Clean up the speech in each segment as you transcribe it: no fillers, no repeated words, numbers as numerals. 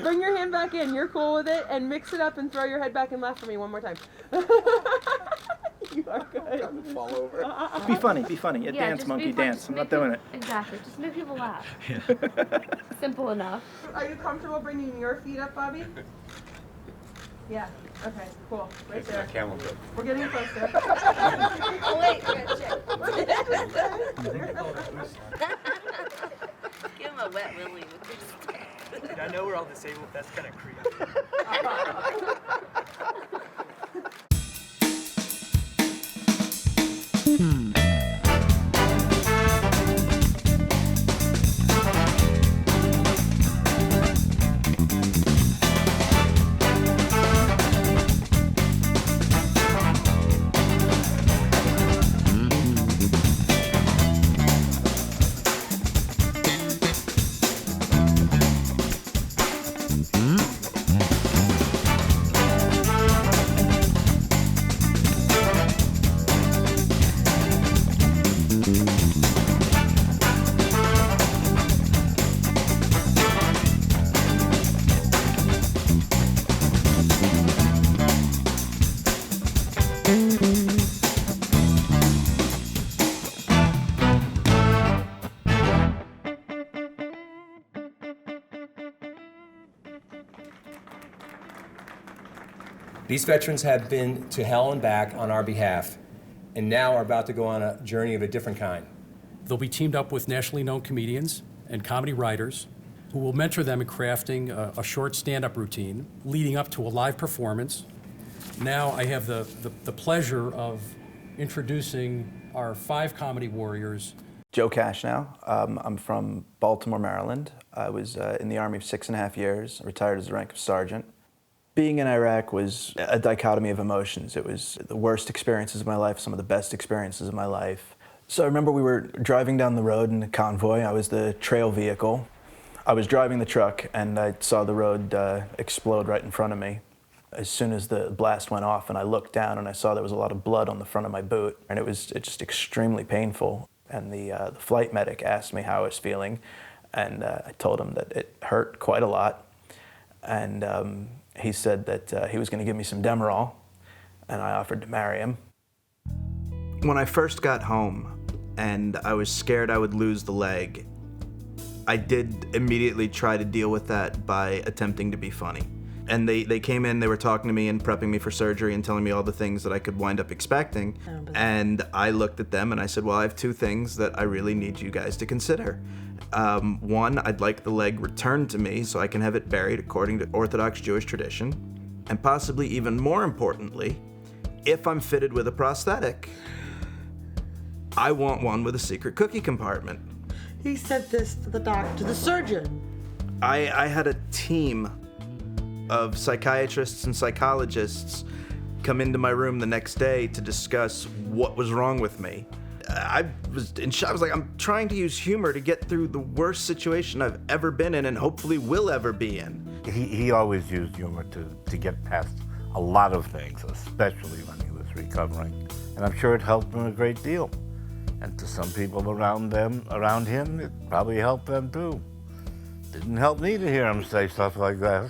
bring your hand back in. You're cool with it, and mix it up and throw your head back and laugh for me one more time. You are good. I'm gonna fall over. Be funny. Yeah, dance, monkey, dance. I'm not doing it. Exactly. Just make people laugh. Simple enough. Are you comfortable bringing your feet up, Bobby? Yeah. Okay, cool. Right there. Camel foot. We're getting closer. Oh, wait. Give him a wet willy with your stick. I know we're all disabled. That's kind of creepy. These veterans have been to hell and back on our behalf, and now are about to go on a journey of a different kind. They'll be teamed up with nationally known comedians and comedy writers who will mentor them in crafting a short stand-up routine leading up to a live performance. Now I have the pleasure of introducing our 5 comedy warriors. Joe Cash now. I'm from Baltimore, Maryland. I was in the Army for 6.5 years, retired as the rank of sergeant. Being in Iraq was a dichotomy of emotions. It was the worst experiences of my life, some of the best experiences of my life. So I remember we were driving down the road in a convoy. I was the trail vehicle. I was driving the truck and I saw the road explode right in front of me. As soon as the blast went off and I looked down and I saw there was a lot of blood on the front of my boot, and it was just extremely painful. And the flight medic asked me how I was feeling, and I told him that it hurt quite a lot. And he said that he was going to give me some Demerol, and I offered to marry him. When I first got home and I was scared I would lose the leg, I did immediately try to deal with that by attempting to be funny. And they came in, they were talking to me and prepping me for surgery and telling me all the things that I could wind up expecting. And I looked at them and I said, well, I have 2 things that I really need you guys to consider. One, I'd like the leg returned to me so I can have it buried according to Orthodox Jewish tradition. And possibly even more importantly, if I'm fitted with a prosthetic, I want one with a secret cookie compartment. He said this to the doctor, the surgeon. I had a team of psychiatrists and psychologists come into my room the next day to discuss what was wrong with me. I was in shock. I was like, I'm trying to use humor to get through the worst situation I've ever been in and hopefully will ever be in. He always used humor to get past a lot of things, especially when he was recovering. And I'm sure it helped him a great deal. And to some people around him, it probably helped them too. Didn't help me to hear him say stuff like that.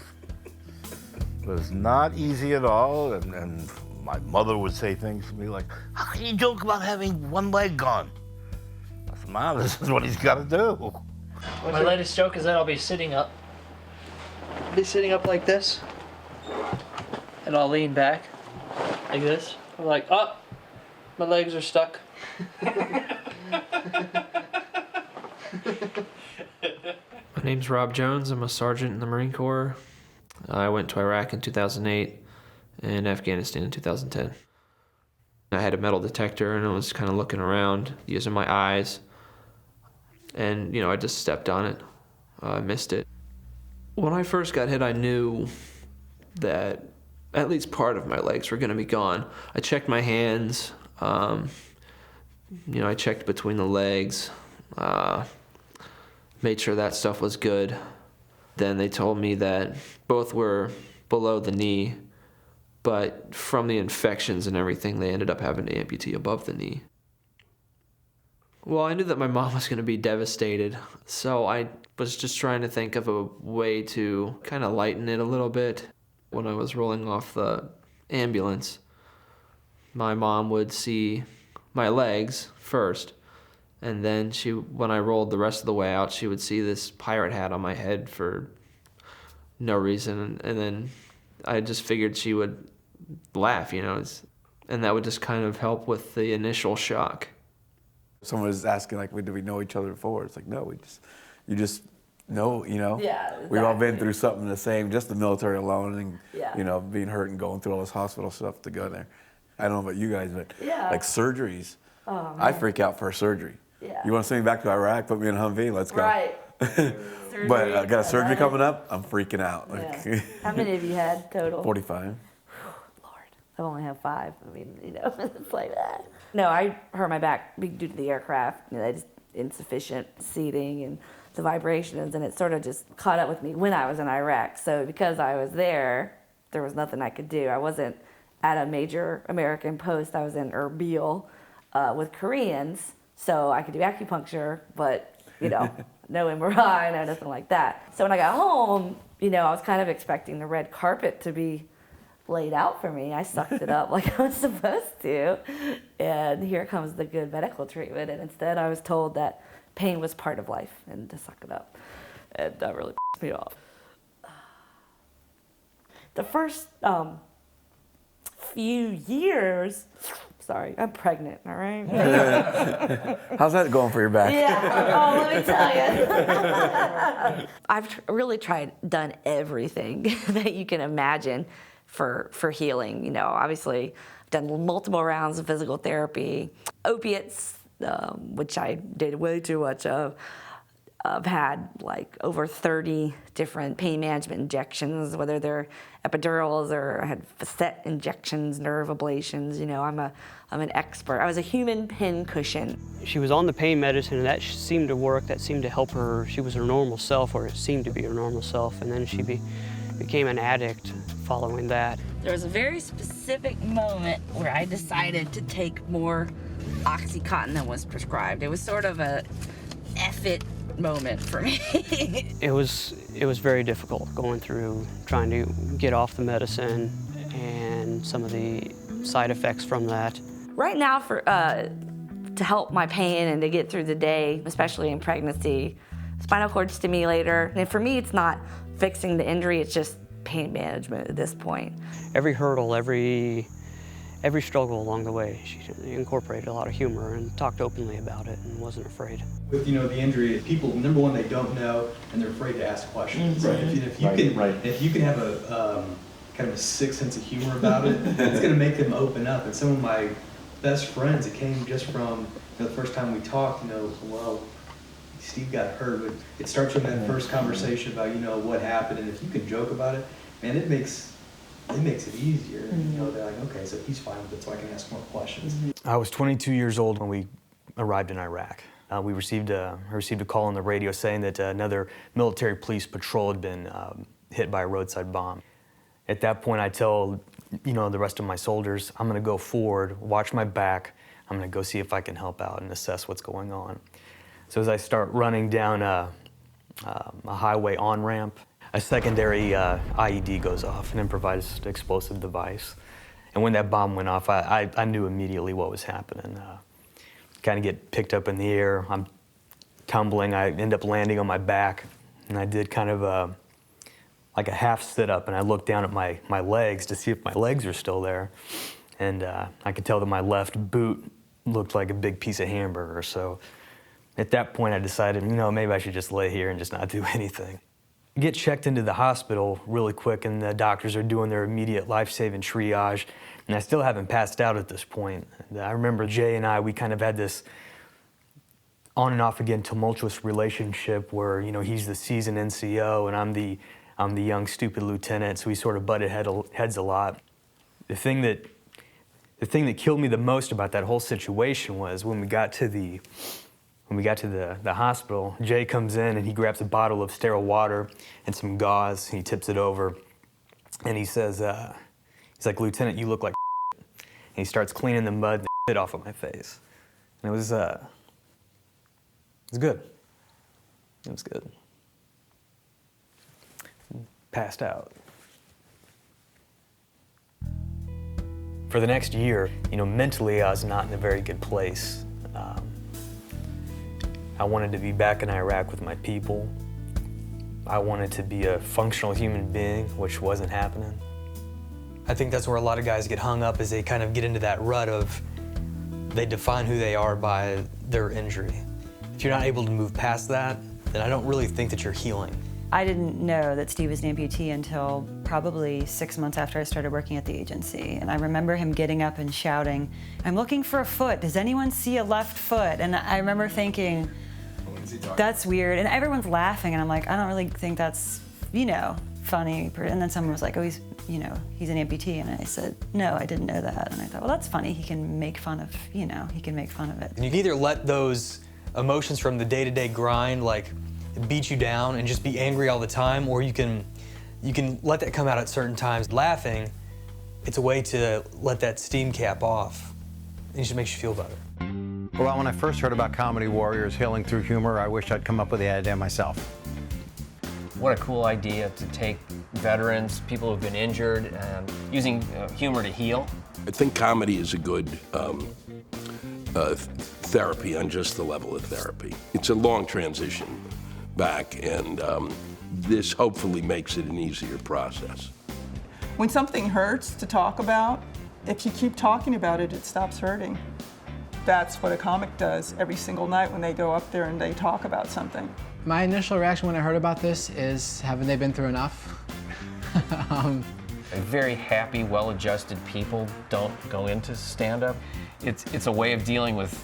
It was not easy at all, and my mother would say things to me like, how can you joke about having one leg gone? I said, Mom, this is what he's got to do. My latest joke is that I'll be sitting up. I'll be sitting up like this. And I'll lean back like this. I'm like, oh, my legs are stuck. My name's Rob Jones. I'm a sergeant in the Marine Corps. I went to Iraq in 2008 and Afghanistan in 2010. I had a metal detector and I was kind of looking around using my eyes. And, I just stepped on it. I missed it. When I first got hit, I knew that at least part of my legs were going to be gone. I checked my hands. I checked between the legs. Made sure that stuff was good. Then they told me that both were below the knee, but from the infections and everything, they ended up having to amputee above the knee. Well, I knew that my mom was going to be devastated, so I was just trying to think of a way to kind of lighten it a little bit. When I was rolling off the ambulance, my mom would see my legs first, and then when I rolled the rest of the way out, she would see this pirate hat on my head for no reason, and then I just figured she would laugh, and that would just kind of help with the initial shock. Someone was asking, like, did we know each other before? It's like, no, you just know, Yeah, exactly. We've all been through something the same, just the military alone, and, Yeah. being hurt and going through all this hospital stuff to go there. I don't know about you guys, but Yeah. like surgeries, Oh, I man. freak out for a surgery. Yeah. You want to send me back to Iraq, put me in a Humvee, let's go. Right. But I got a surgery coming up, I'm freaking out. Yeah. How many have you had total? 45. Lord, I've only had 5. I mean, it's like that. No, I hurt my back due to the aircraft. Just insufficient seating and the vibrations, and it sort of just caught up with me when I was in Iraq. So because I was there was nothing I could do. I wasn't at a major American post. I was in Erbil with Koreans, so I could do acupuncture, but no MRI, no nothing like that. So when I got home, I was kind of expecting the red carpet to be laid out for me. I sucked it up like I was supposed to, and here comes the good medical treatment. And instead, I was told that pain was part of life and to suck it up, and that really pissed me off. The first few years. Sorry, I'm pregnant, all right? How's that going for your back? Yeah, let me tell you. I've really done everything that you can imagine for healing. Obviously, I've done multiple rounds of physical therapy, opiates, which I did way too much of. I've had like over 30 different pain management injections, whether they're epidurals or I had facet injections, nerve ablations. I'm an expert. I was a human pin cushion. She was on the pain medicine, and that seemed to work. That seemed to help her. She was her normal self, or it seemed to be her normal self, and then she became an addict following that. There was a very specific moment where I decided to take more OxyContin than was prescribed. It was sort of a F it moment for me. It was very difficult going through trying to get off the medicine and some of the side effects from that. Right now, to help my pain and to get through the day, especially in pregnancy, spinal cord stimulator. And for me, it's not fixing the injury, it's just pain management at this point. Every hurdle, every struggle along the way, she incorporated a lot of humor and talked openly about it and wasn't afraid. With the injury, people, number one, they don't know and they're afraid to ask questions. Right. If you can have a kind of a sick sense of humor about it, it's going to make them open up. And some of my best friends, it came just from the first time we talked. Well, Steve got hurt, but it starts with that first conversation about what happened, and if you can joke about it, man, it makes it easier. And, they're like, okay, so he's fine with it, so I can ask more questions. I was 22 years old when we arrived in Iraq. We received a call on the radio saying that another military police patrol had been hit by a roadside bomb. At that point, I tell the rest of my soldiers, I'm going to go forward, watch my back. I'm going to go see if I can help out and assess what's going on. So as I start running down a highway on-ramp, a secondary IED goes off, an improvised explosive device. And when that bomb went off, I knew immediately what was happening. Kind of get picked up in the air. I'm tumbling. I end up landing on my back. And I did kind of like a half sit-up, and I looked down at my legs to see if my legs are still there. And I could tell that my left boot looked like a big piece of hamburger. So at that point, I decided, maybe I should just lay here and just not do anything. Get checked into the hospital really quick, and the doctors are doing their immediate life-saving triage, and I still haven't passed out at this point. And I remember Jay and we kind of had this on and off again tumultuous relationship where, he's the seasoned NCO and I'm the young stupid lieutenant, so we sort of butted heads a lot. The thing that killed me the most about that whole situation was when we got to the hospital, Jay comes in and he grabs a bottle of sterile water and some gauze, and he tips it over, and he says, he's like, "Lieutenant, you look like and he starts cleaning the mud and shit off of my face. And it It's good. It was good. Passed out. For the next year, mentally I was not in a very good place. I wanted to be back in Iraq with my people. I wanted to be a functional human being, which wasn't happening. I think that's where a lot of guys get hung up, is they kind of get into that rut of they define who they are by their injury. If you're not able to move past that, then I don't really think that you're healing. I didn't know that Steve was an amputee until probably 6 months after I started working at the agency. And I remember him getting up and shouting, "I'm looking for a foot. Does anyone see a left foot?" And I remember thinking, that's weird. And everyone's laughing, and I'm like, I don't really think that's, funny. And then someone was like, oh, he's an amputee. And I said, no, I didn't know that. And I thought, well, that's funny. He can make fun of, he can make fun of it. And you can either let those emotions from the day-to-day grind, beat you down and just be angry all the time, or you can let that come out at certain times. Laughing, it's a way to let that steam cap off. It just makes you feel better. Well, when I first heard about Comedy Warriors healing through humor, I wish I'd come up with the idea myself. What a cool idea to take veterans, people who've been injured, using humor to heal. I think comedy is a good therapy on just the level of therapy. It's a long transition back, and this hopefully makes it an easier process. When something hurts to talk about, if you keep talking about it, it stops hurting. That's what a comic does every single night when they go up there and they talk about something. My initial reaction when I heard about this is, haven't they been through enough? Very happy, well-adjusted people don't go into stand-up. It's a way of dealing with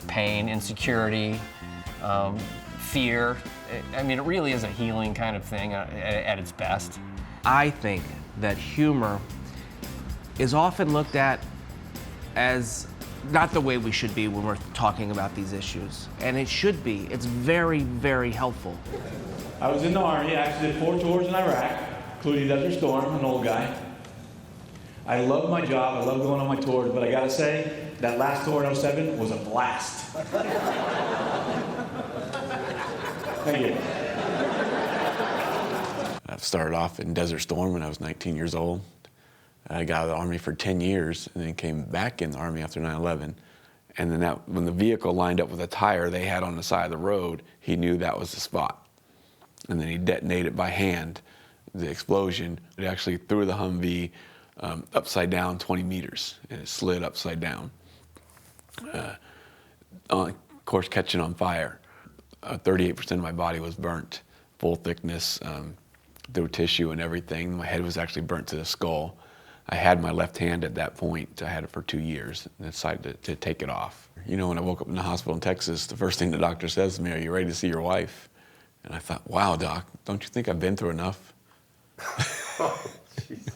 pain, insecurity, fear. I mean, it really is a healing kind of thing at its best. I think that humor is often looked at as not the way we should be when we're talking about these issues. And it should be. It's very, very helpful. I was in the Army. I actually did 4 tours in Iraq, including Desert Storm, an old guy. I love my job. I love going on my tours, but I gotta say, that last tour in 07 was a blast. Thank you. I started off in Desert Storm when I was 19 years old. I got out of the Army for 10 years and then came back in the Army after 9/11. And then when the vehicle lined up with a tire they had on the side of the road, he knew that was the spot. And then he detonated it by hand, the explosion. It actually threw the Humvee upside down 20 meters, and it slid upside down. Of course, catching on fire. 38% of my body was burnt, full thickness, through tissue and everything. My head was actually burnt to the skull. I had my left hand at that point. I had it for 2 years and decided to take it off. When I woke up in the hospital in Texas, the first thing the doctor says to me, "Are you ready to see your wife?" And I thought, wow, doc, don't you think I've been through enough? Oh, jeez.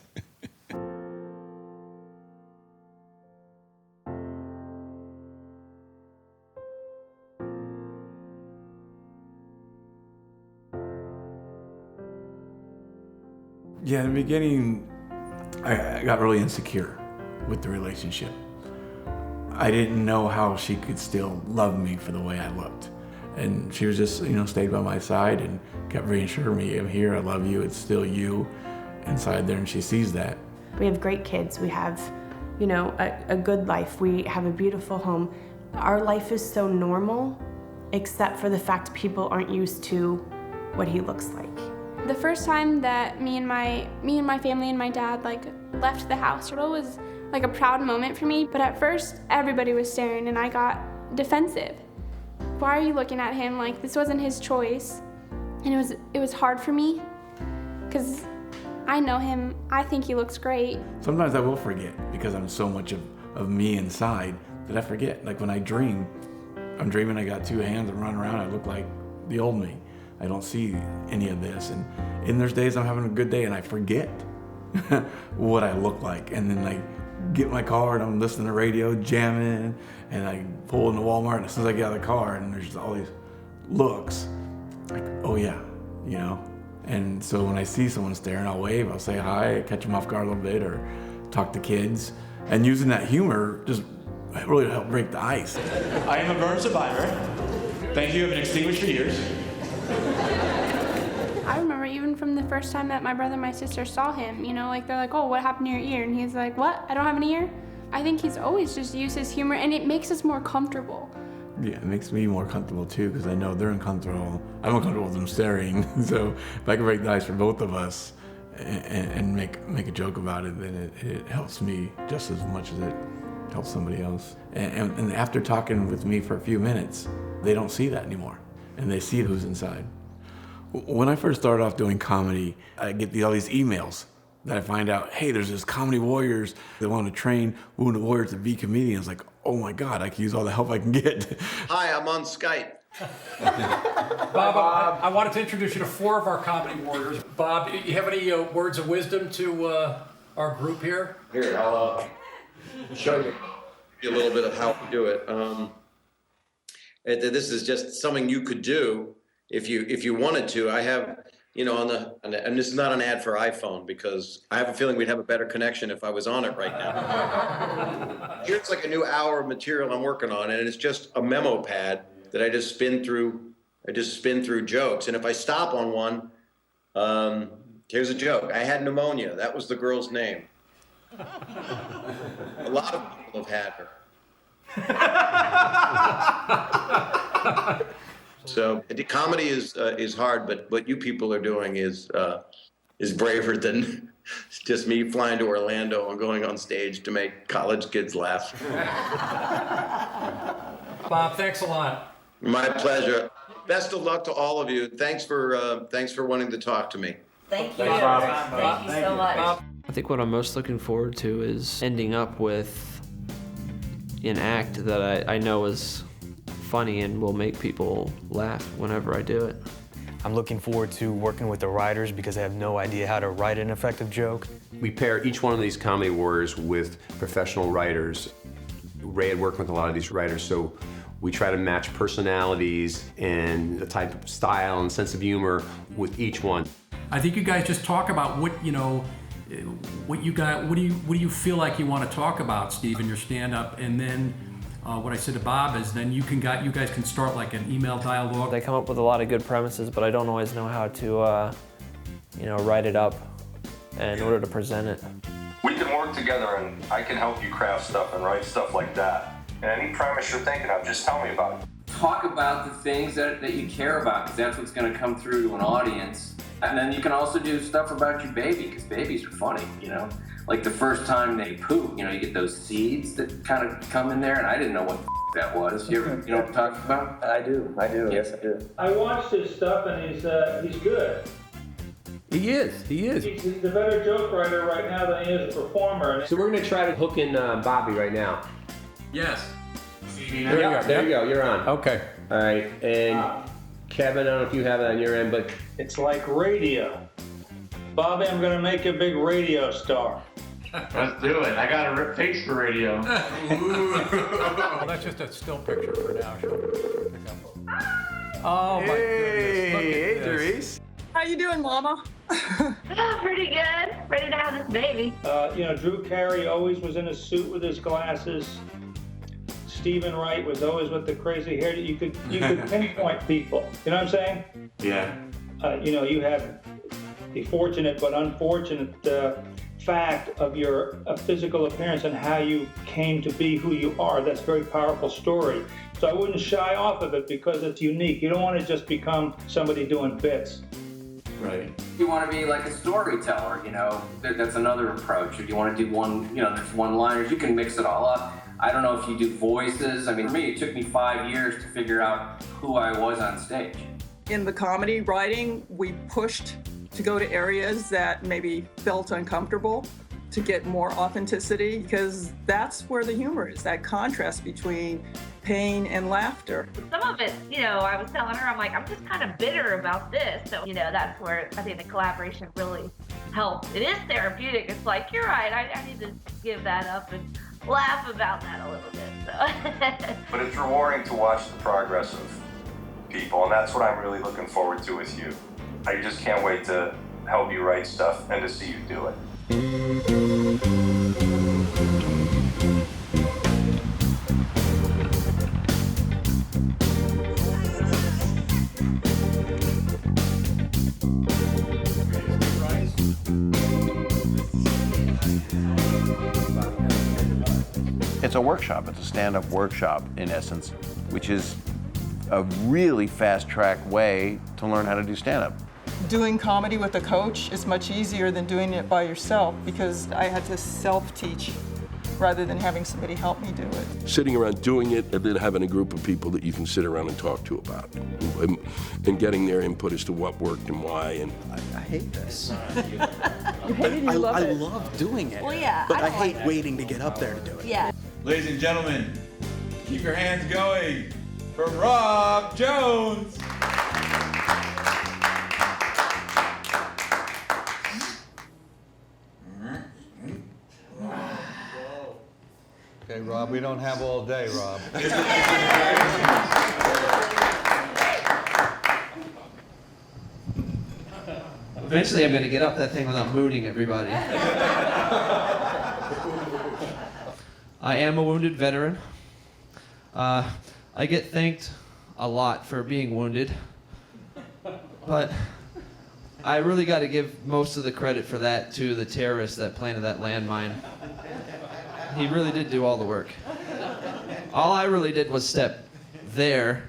Yeah, in the beginning, I got really insecure with the relationship. I didn't know how she could still love me for the way I looked. And she was just, stayed by my side and kept reassuring me, I'm here, I love you, it's still you inside there, and she sees that. We have great kids, we have, a good life, we have a beautiful home. Our life is so normal, except for the fact people aren't used to what he looks like. The first time that me and my family and my dad left the house, it was a proud moment for me. But at first, everybody was staring, and I got defensive. Why are you looking at him? This wasn't his choice, and it was hard for me because I know him. I think he looks great. Sometimes I will forget because I'm so much of me inside that I forget. Like when I dream, I'm dreaming I got 2 hands and run around. I look like the old me. I don't see any of this. And there's days I'm having a good day and I forget what I look like. And then I get in my car and I'm listening to radio, jamming, and I pull into Walmart, and as soon as I get out of the car and there's all these looks, like, oh yeah, And so when I see someone staring, I'll wave, I'll say hi, catch them off guard a little bit, or talk to kids. And using that humor just really helped break the ice. I am a burn survivor. Thank you. I've been extinguished for years. I remember even from the first time that my brother and my sister saw him, you know, like they're like, oh, what happened to your ear? And he's like, what? I don't have an ear? I think he's always just used his humor, and it makes us more comfortable. Yeah, it makes me more comfortable too, because I know they're uncomfortable. I'm uncomfortable with them staring. So if I can break the ice for both of us and make a joke about it, then it helps me just as much as it helps somebody else. And after talking with me for a few minutes, they don't see that anymore, and they see who's inside. When I first started off doing comedy, I get all these emails that I find out, hey, there's this Comedy Warriors that want to train wounded warriors to be comedians. Like, oh my God, I can use all the help I can get. Hi, I'm on Skype. Bob, I wanted to introduce you to 4 of our Comedy Warriors. Bob, you have any words of wisdom to our group here? Here, I'll show you a little bit of how to do it. This is just something you could do if you wanted to. I have, you know, and this is not an ad for iPhone, because I have a feeling we'd have a better connection if I was on it right now. Here's like a new hour of material I'm working on, and it's just a memo pad that I just spin through jokes. And if I stop on one, here's a joke. I had pneumonia. That was the girl's name. A lot of people have had her. So the comedy is hard, but what you people are doing is braver than just me flying to Orlando and going on stage to make college kids laugh. Bob, thanks a lot. My pleasure. Best of luck to all of you. Thanks for wanting to talk to me. Thank you. Thank you so much. I think what I'm most looking forward to is ending up with an act that I know is funny and will make people laugh whenever I do it. I'm looking forward to working with the writers because they have no idea how to write an effective joke. We pair each one of these Comedy Warriors with professional writers. Ray had worked with a lot of these writers, so we try to match personalities and the type of style and sense of humor with each one. I think you guys just talk about what you got. What do you feel like you want to talk about, Steve, in your stand-up, and then. What I said to Bob is then you guys can start like an email dialogue. They come up with a lot of good premises, but I don't always know how to, write it up in order to present it. We can work together and I can help you craft stuff and write stuff like that. And any premise you're thinking of, just tell me about it. Talk about the things that you care about, because that's what's going to come through to an audience. And then you can also do stuff about your baby, because babies are funny, you know? Like the first time they poop, you get those seeds that kind of come in there, and I didn't know what that was. You know what I'm talking about? I do, yes I do. I watched his stuff and he's good. He is. He's a better joke writer right now than he is a performer. So we're going to try to hook in Bobby right now. Yes. There you go, you're on. Okay. All right, and Kevin, I don't know if you have it on your end, but... It's like radio. Bobby, I'm going to make you a big radio star. Let's do it. I got a face for radio. Well, that's just a still picture for now. Oh my goodness. Look at this. How you doing, Mama? Pretty good. Ready to have this baby. Drew Carey always was in a suit with his glasses. Stephen Wright was always with the crazy hair. You could pinpoint people. You know what I'm saying? Yeah. You have the fortunate but unfortunate fact of your physical appearance and how you came to be who you are. That's a very powerful story. So I wouldn't shy off of it because it's unique. You don't want to just become somebody doing bits. Right. You want to be like a storyteller, that's another approach. If you want to do there's one-liners, you can mix it all up. I don't know if you do voices. I mean, for me, it took me 5 years to figure out who I was on stage. In the comedy writing, we pushed to go to areas that maybe felt uncomfortable to get more authenticity, because that's where the humor is, that contrast between pain and laughter. Some of it, I was telling her, I'm like, I'm just kind of bitter about this. So, that's where I think the collaboration really helped. It is therapeutic. It's like, you're right, I need to give that up and laugh about that a little bit. So. But it's rewarding to watch the progress of people, and that's what I'm really looking forward to with you. I just can't wait to help you write stuff and to see you do it. it's a workshop. It's a stand-up workshop, in essence, which is a really fast-track way to learn how to do stand-up. Doing comedy with a coach is much easier than doing it by yourself because I had to self-teach rather than having somebody help me do it. Sitting around doing it and then having a group of people that you can sit around and talk to about and getting their input as to what worked and why. And I hate this. You hate it, you love I it. love doing it. Well, yeah, But I I don't hate like it. waiting to get up there to do it. Yeah. Ladies and gentlemen, keep your hands going for Rob Jones. Okay, Rob, we don't have all day, Rob. Eventually, I'm going to get up that thing without mooning everybody. I am a wounded veteran. I get thanked a lot for being wounded, but I really got to give most of the credit for that to the terrorist that planted that landmine. He really did do all the work. All I really did was step there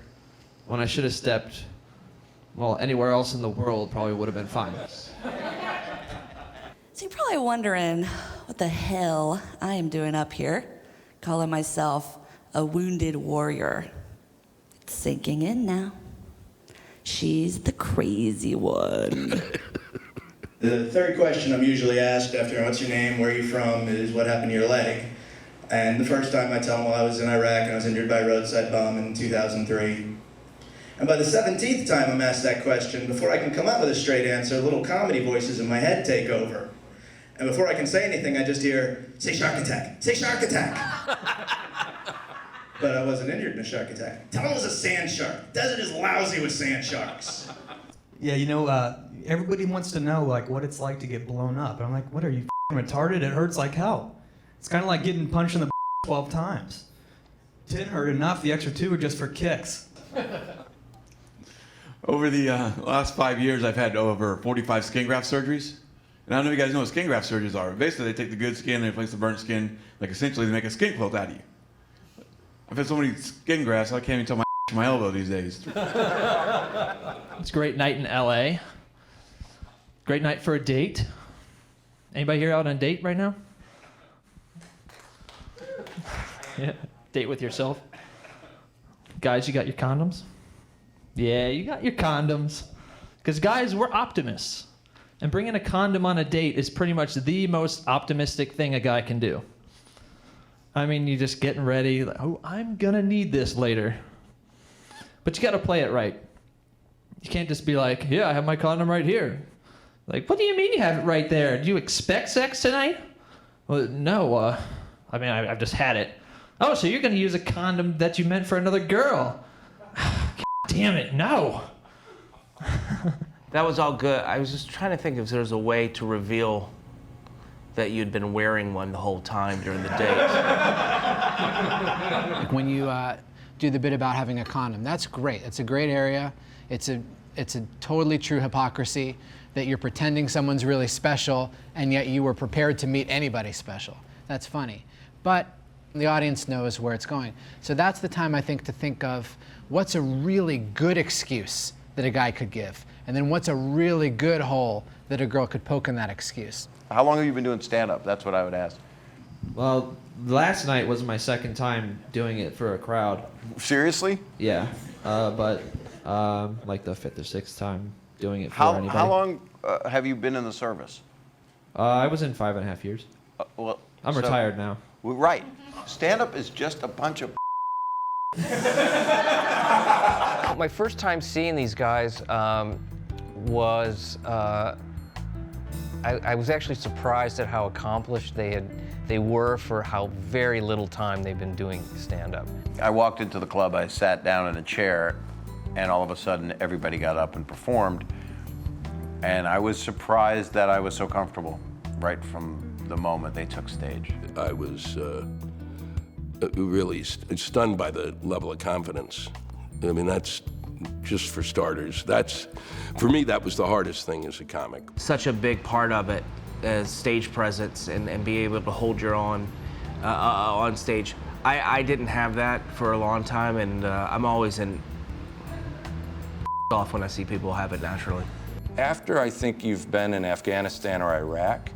when I should have stepped, well, anywhere else in the world probably would have been fine. So you're probably wondering what the hell I am doing up here, calling myself a wounded warrior. It's sinking in now. She's the crazy one. The third question I'm usually asked after what's your name, where are you from, is what happened to your leg. And the first time I tell them, well, I was in Iraq and I was injured by a roadside bomb in 2003. And by the 17th time I'm asked that question, before I can come up with a straight answer, little comedy voices in my head take over. And before I can say anything, I just hear, say shark attack, say shark attack. But I wasn't injured in a shark attack. Tell them it was a sand shark. Desert is lousy with sand sharks. Yeah, you know, everybody wants to know like what it's like to get blown up. And I'm like, what are you f***ing retarded? It hurts like hell. It's kind of like getting punched in the 12 times. It didn't hurt enough. The extra 2 are just for kicks. Over the last 5 years, I've had over 45 skin graft surgeries. And I don't know if you guys know what skin graft surgeries are. Basically, they take the good skin, they replace the burnt skin. Like, essentially, they make a skin quilt out of you. I've had so many skin grafts, I can't even tell my elbow these days. It's a great night in LA. Great night for a date. Anybody here out on a date right now? Yeah, date with yourself. Guys, you got your condoms? Yeah, you got your condoms. Because guys, we're optimists. And bringing a condom on a date is pretty much the most optimistic thing a guy can do. I mean, you're just getting ready, like, oh, I'm gonna need this later. But you gotta play it right. You can't just be like, yeah, I have my condom right here. Like, what do you mean you have it right there? Do you expect sex tonight? Well, no, I mean, I've just had it. Oh, so you're gonna use a condom that you meant for another girl. God damn it, no. That was all good. I was just trying to think if there was a way to reveal that you'd been wearing one the whole time during the date. Like when you do the bit about having a condom, that's great. It's a great area. It's a totally true hypocrisy that you're pretending someone's really special and yet you were prepared to meet anybody special. That's funny. But the audience knows where it's going. So that's the time I think to think of what's a really good excuse that a guy could give, and then what's a really good hole that a girl could poke in that excuse. How long have you been doing stand-up? That's what I would ask. Well, last night was my second time doing it for a crowd. Seriously? Yeah, but like the 5th or 6th time doing it for anybody. How long have you been in the service? I was in 5.5 years. Well, I'm retired now. Well, right. Stand-up is just a bunch of My first time seeing these guys was I was actually surprised at how accomplished they were for how very little time they've been doing stand-up. I walked into the club, I sat down in a chair, and all of a sudden everybody got up and performed. And I was surprised that I was so comfortable right from the moment they took stage. I was really stunned by the level of confidence. I mean, that's just for starters. For me, that was the hardest thing as a comic. Such a big part of it as stage presence and be able to hold your own on stage. I didn't have that for a long time, and I'm always off when I see people have it naturally. After I think you've been in Afghanistan or Iraq,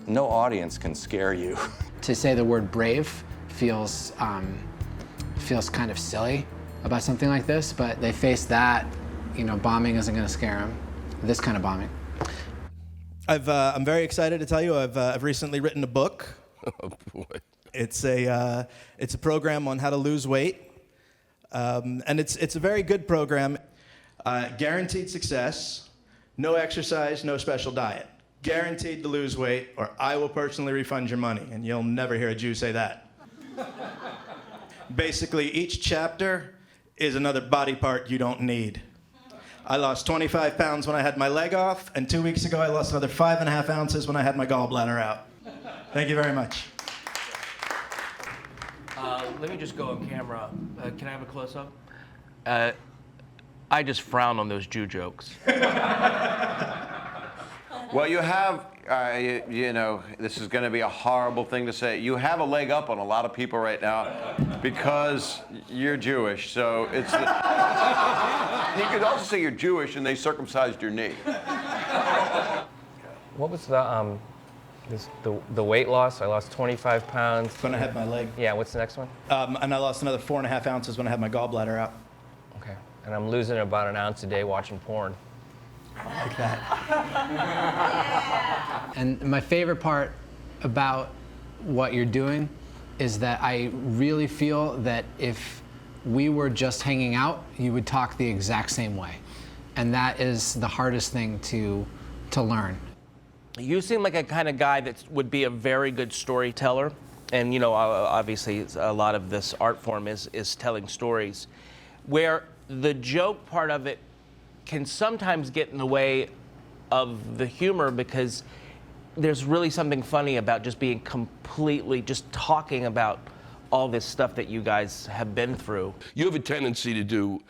no audience can scare you. To say the word brave feels kind of silly about something like this, but they face that, bombing isn't going to scare them. This kind of bombing. I'm very excited to tell you I've recently written a book. Oh boy. It's a program on how to lose weight, and it's a very good program. Guaranteed success, no exercise, no special diet. Guaranteed to lose weight, or I will personally refund your money, and you'll never hear a Jew say that. Basically, each chapter is another body part you don't need. I lost 25 pounds when I had my leg off, and 2 weeks ago I lost another 5.5 ounces when I had my gallbladder out. Thank you very much. Let me just go on camera. Can I have a close-up? I just frown on those Jew jokes. Well, you have, this is going to be a horrible thing to say. You have a leg up on a lot of people right now because you're Jewish. So it's. You could also say you're Jewish and they circumcised your knee. What was the weight loss? I lost 25 pounds. When I had my leg. Yeah. What's the next one? And I lost another 4.5 ounces when I had my gallbladder out. Okay. And I'm losing about an ounce a day watching porn. Like that. And my favorite part about what you're doing is that I really feel that if we were just hanging out, you would talk the exact same way. And that is the hardest thing to learn. You seem like a kind of guy that would be a very good storyteller. And, obviously a lot of this art form is telling stories, where the joke part of it can sometimes get in the way of the humor, because there's really something funny about just being just talking about all this stuff that you guys have been through. You have a tendency to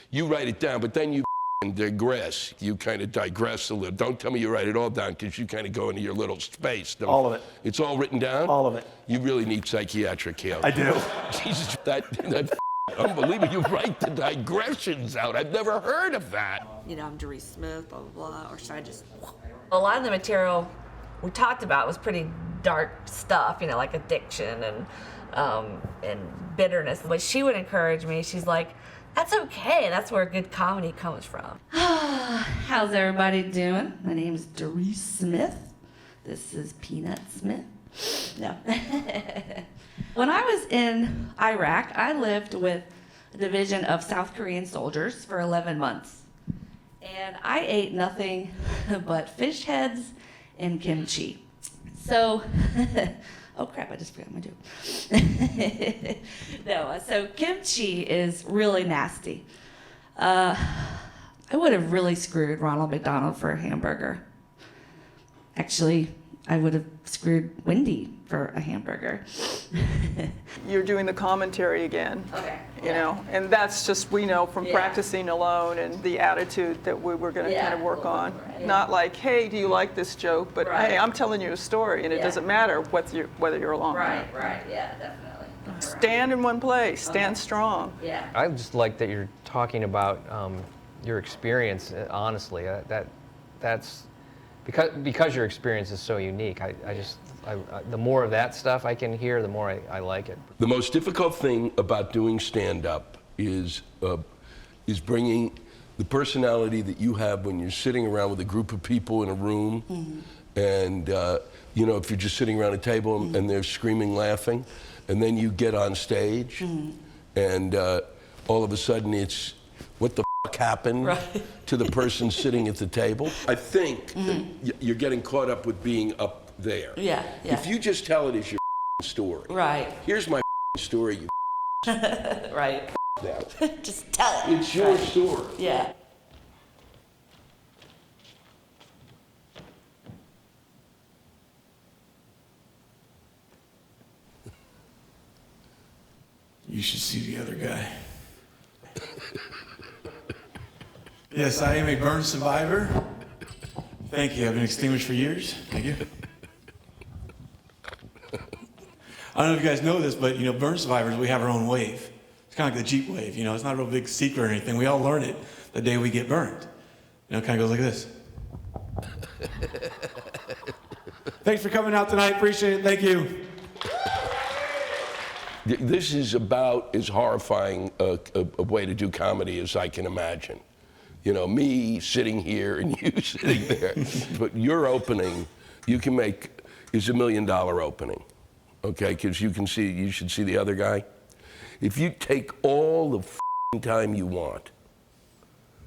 you write it down, but then you digress. You kind of digress a little. Don't tell me you write it all down, because you kind of go into your little space. All of it. It's all written down? All of it. You really need psychiatric help. I do. Jesus, that unbelievable. You write the digressions out. I've never heard of that. I'm Doris Smith, blah, blah, blah, or should I just... A lot of the material we talked about was pretty dark stuff, like addiction and bitterness. But she would encourage me. She's like, that's okay. That's where good comedy comes from. How's everybody doing? My name is Doris Smith. This is Peanut Smith. No. When I was in Iraq, I lived with a division of South Korean soldiers for 11 months. And I ate nothing but fish heads and kimchi. So, oh crap, I just forgot my joke. No, so kimchi is really nasty. I would have really screwed Ronald McDonald for a hamburger. Actually, I would have screwed Wendy for a hamburger. You're doing the commentary again. Okay. And that's just, we know from practicing alone and the attitude that we were going to kind of work on. Not like, hey, do you like this joke? But hey, I'm telling you a story, and it doesn't matter whether you're along. Right, yeah, definitely. Stand in one place, stand strong. Yeah. I just like that you're talking about your experience honestly. That's because your experience is so unique. The more of that stuff I can hear, the more I like it. The most difficult thing about doing stand-up is bringing the personality that you have when you're sitting around with a group of people in a room, and if you're just sitting around a table and they're screaming, laughing, and then you get on stage, and all of a sudden it's, what the fuck happened to the person sitting at the table? I think that you're getting caught up with being up there. Yeah. If you just tell it as your story. Right. Here's my story, you right. that. Just tell it. It's your story. Yeah. You should see the other guy. Yes, I am a burn survivor. Thank you. I've been extinguished for years. Thank you. I don't know if you guys know this, but burn survivors, we have our own wave. It's kind of like the Jeep wave. It's not a real big secret or anything. We all learn it the day we get burned. It kind of goes like this. Thanks for coming out tonight. Appreciate it. Thank you. This is about as horrifying a way to do comedy as I can imagine. Me sitting here and you sitting there. But your opening, you can make, is $1 million opening. Okay, because you should see the other guy. If you take all the time you want,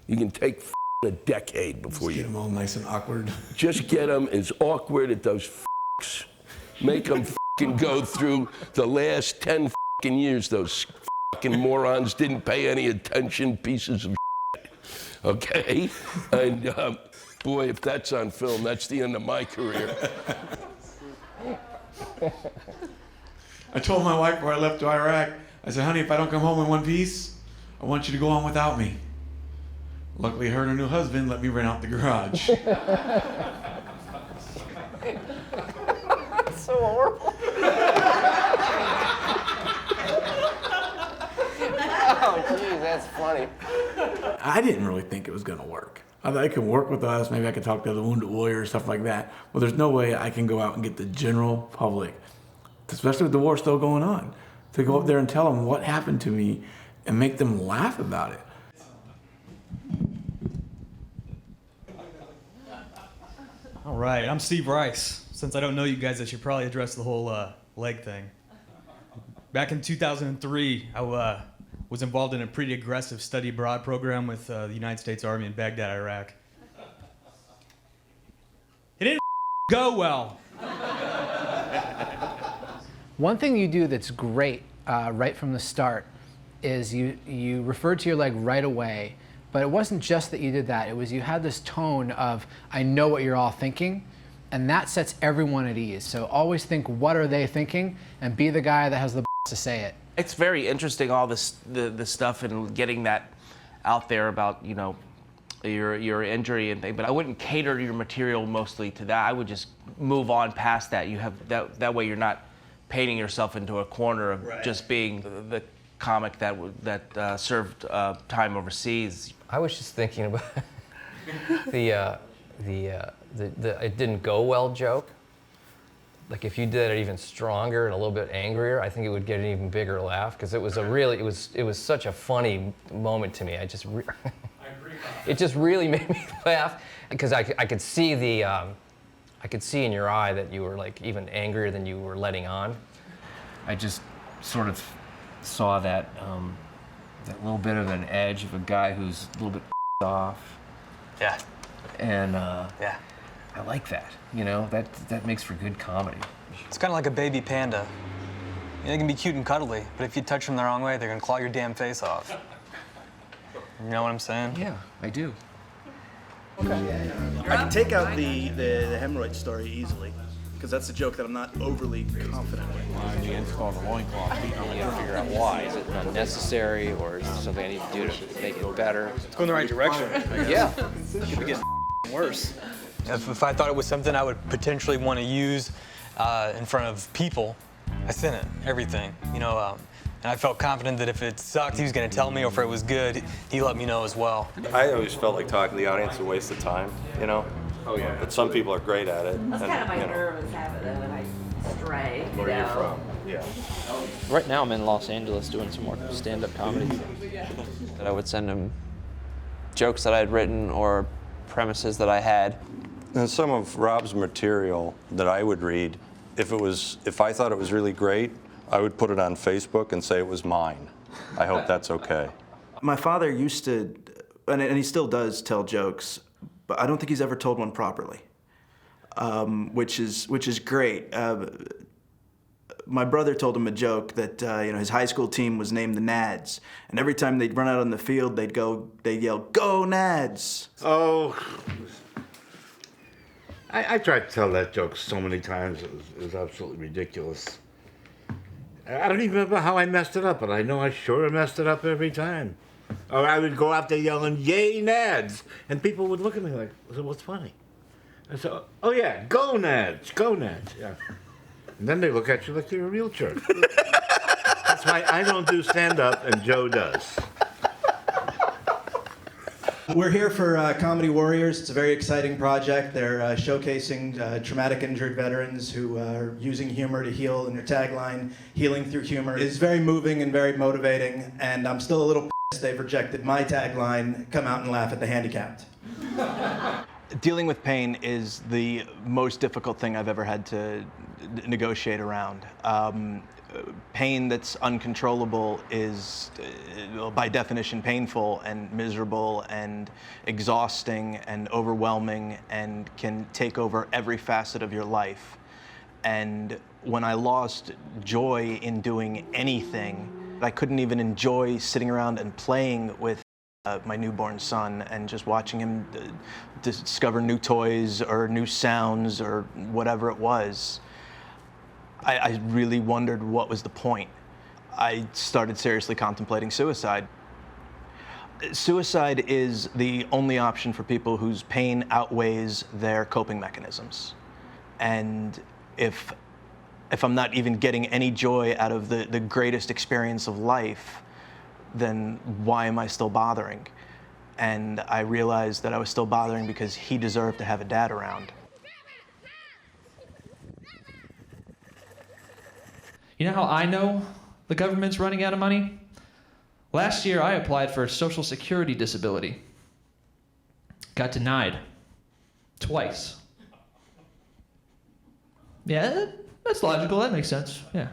you can take a decade before Get them all nice and awkward. Just get them as awkward as those make them go through the last 10 years. Those morons didn't pay any attention, pieces of okay? And boy, if that's on film, that's the end of my career. I told my wife before I left to Iraq, I said, honey, if I don't come home in one piece, I want you to go on without me. Luckily, her and her new husband let me rent out the garage. That's so horrible. Oh, geez, that's funny. I didn't really think it was going to work. I thought it could work with us. Maybe I could talk to the Wounded Warriors, stuff like that. But there's no way I can go out and get the general public, especially with the war still going on, to go up there and tell them what happened to me and make them laugh about it. All right, I'm Steve Rice. Since I don't know you guys, I should probably address the whole leg thing. Back in 2003, I was involved in a pretty aggressive study abroad program with the United States Army in Baghdad, Iraq. It didn't go well. One thing you do that's great right from the start is you referred to your leg right away, but it wasn't just that you did that. It was you had this tone of, I know what you're all thinking, and that sets everyone at ease. So always think, what are they thinking, and be the guy that has the to say it. It's very interesting, all this the stuff and getting that out there about your injury and thing. But I wouldn't cater your material mostly to that. I would just move on past that. You have that way you're not painting yourself into a corner of just being the comic that served time overseas. I was just thinking about the it didn't go well joke. Like if you did it even stronger and a little bit angrier, I think it would get an even bigger laugh because it was it was such a funny moment to me. I agree. It just really made me laugh because I could see I could see in your eye that you were like even angrier than you were letting on. I just sort of saw that little bit of an edge of a guy who's a little bit off. Yeah. And yeah. I like that. That makes for good comedy. It's kind of like a baby panda. They can be cute and cuddly, but if you touch them the wrong way, they're gonna claw your damn face off. You know what I'm saying? Yeah, I do. Okay. I can take out the hemorrhoid story easily, because that's a joke that I'm not overly confident with. Why the install the loincloth? You gotta figure out why. Is it unnecessary, or is it something I need to do to make it better? It's going the right direction. Yeah. It could be getting worse. If I thought it was something I would potentially want to use in front of people, I sent it, everything, and I felt confident that if it sucked, he was going to tell me, or if it was good, he let me know as well. I always felt like talking to the audience is a waste of time, Oh yeah. But some people are great at it. That's kind of my nervous habit, though, when I stray. Where are you from? Yeah. Right now I'm in Los Angeles doing some more stand-up comedy. That I would send him jokes that I had written or premises that I had. And some of Rob's material that I would read, if I thought it was really great, I would put it on Facebook and say it was mine. I hope that's okay. My father used to, and he still does tell jokes, but I don't think he's ever told one properly, which is great. My brother told him a joke that his high school team was named the Nads, and every time they'd run out on the field, they'd yell, "Go Nads!" Oh, I tried to tell that joke so many times. It was absolutely ridiculous. I don't even remember how I messed it up, but I know I sure messed it up every time. Or I would go out there yelling, "Yay, Nads!" And people would look at me like, "What's funny?" I said, "Oh yeah, go Nads, go Nads." Yeah. And then they look at you like you're a real jerk. That's why I don't do stand-up and Joe does. We're here for Comedy Warriors. It's a very exciting project. They're showcasing traumatic injured veterans who are using humor to heal, and their tagline, healing through humor, is very moving and very motivating, and I'm still a little pissed they've rejected my tagline, come out and laugh at the handicapped. Dealing with pain is the most difficult thing I've ever had to negotiate around. Pain that's uncontrollable is, by definition, painful and miserable and exhausting and overwhelming and can take over every facet of your life. And when I lost joy in doing anything, I couldn't even enjoy sitting around and playing with my newborn son and just watching him discover new toys or new sounds or whatever it was. I really wondered what was the point. I started seriously contemplating suicide. Suicide is the only option for people whose pain outweighs their coping mechanisms. And if I'm not even getting any joy out of the greatest experience of life, then why am I still bothering? And I realized that I was still bothering because he deserved to have a dad around. You know how I know the government's running out of money? Last year, I applied for Social Security disability. Got denied. Twice. Yeah, that's logical. That makes sense. Yeah.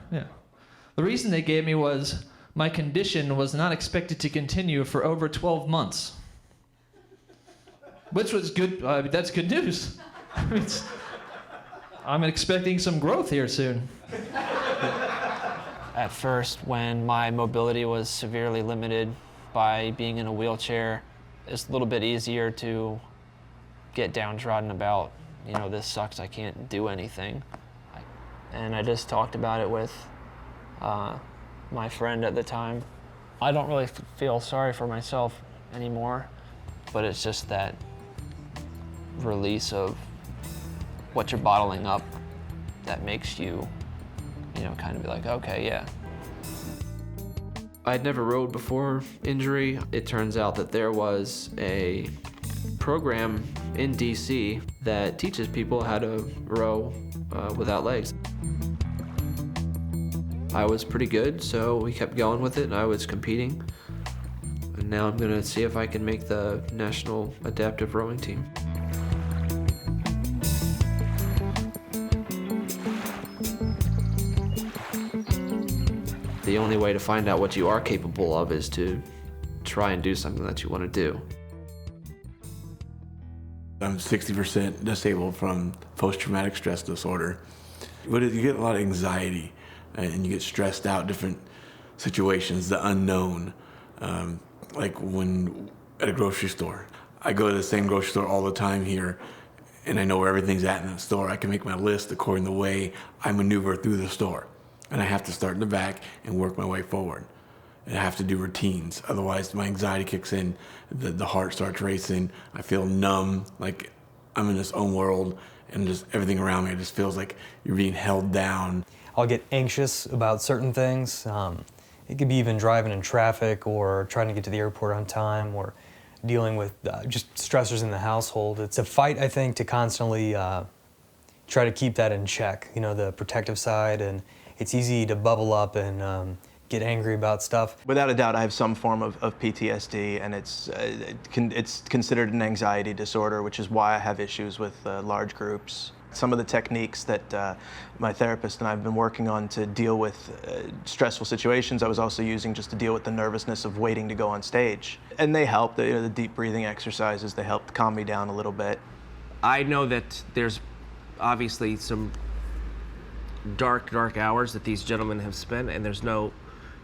The reason they gave me was my condition was not expected to continue for over 12 months. Which was good. That's good news. I'm expecting some growth here soon. At first, when my mobility was severely limited by being in a wheelchair, it's a little bit easier to get downtrodden about, this sucks, I can't do anything. And I just talked about it with my friend at the time. I don't really feel sorry for myself anymore, but it's just that release of what you're bottling up that makes you kind of be like, okay, yeah. I'd never rowed before injury. It turns out that there was a program in DC that teaches people how to row without legs. I was pretty good, so we kept going with it, and I was competing. And now I'm gonna see if I can make the National Adaptive Rowing Team. The only way to find out what you are capable of is to try and do something that you want to do. I'm 60% disabled from post-traumatic stress disorder. You get a lot of anxiety and you get stressed out, different situations, the unknown. Like when at a grocery store. I go to the same grocery store all the time here, and I know where everything's at in that store. I can make my list according to the way I maneuver through the store. And I have to start in the back and work my way forward. And I have to do routines. Otherwise, my anxiety kicks in, the heart starts racing. I feel numb, like I'm in this own world, and just everything around me, it just feels like you're being held down. I'll get anxious about certain things. It could be even driving in traffic or trying to get to the airport on time or dealing with just stressors in the household. It's a fight, I think, to constantly try to keep that in check, the protective side, and it's easy to bubble up and get angry about stuff. Without a doubt, I have some form of PTSD, and it's considered an anxiety disorder, which is why I have issues with large groups. Some of the techniques that my therapist and I have been working on to deal with stressful situations, I was also using just to deal with the nervousness of waiting to go on stage. And they help, the deep breathing exercises, they helped calm me down a little bit. I know that there's obviously some dark hours that these gentlemen have spent, and there's no,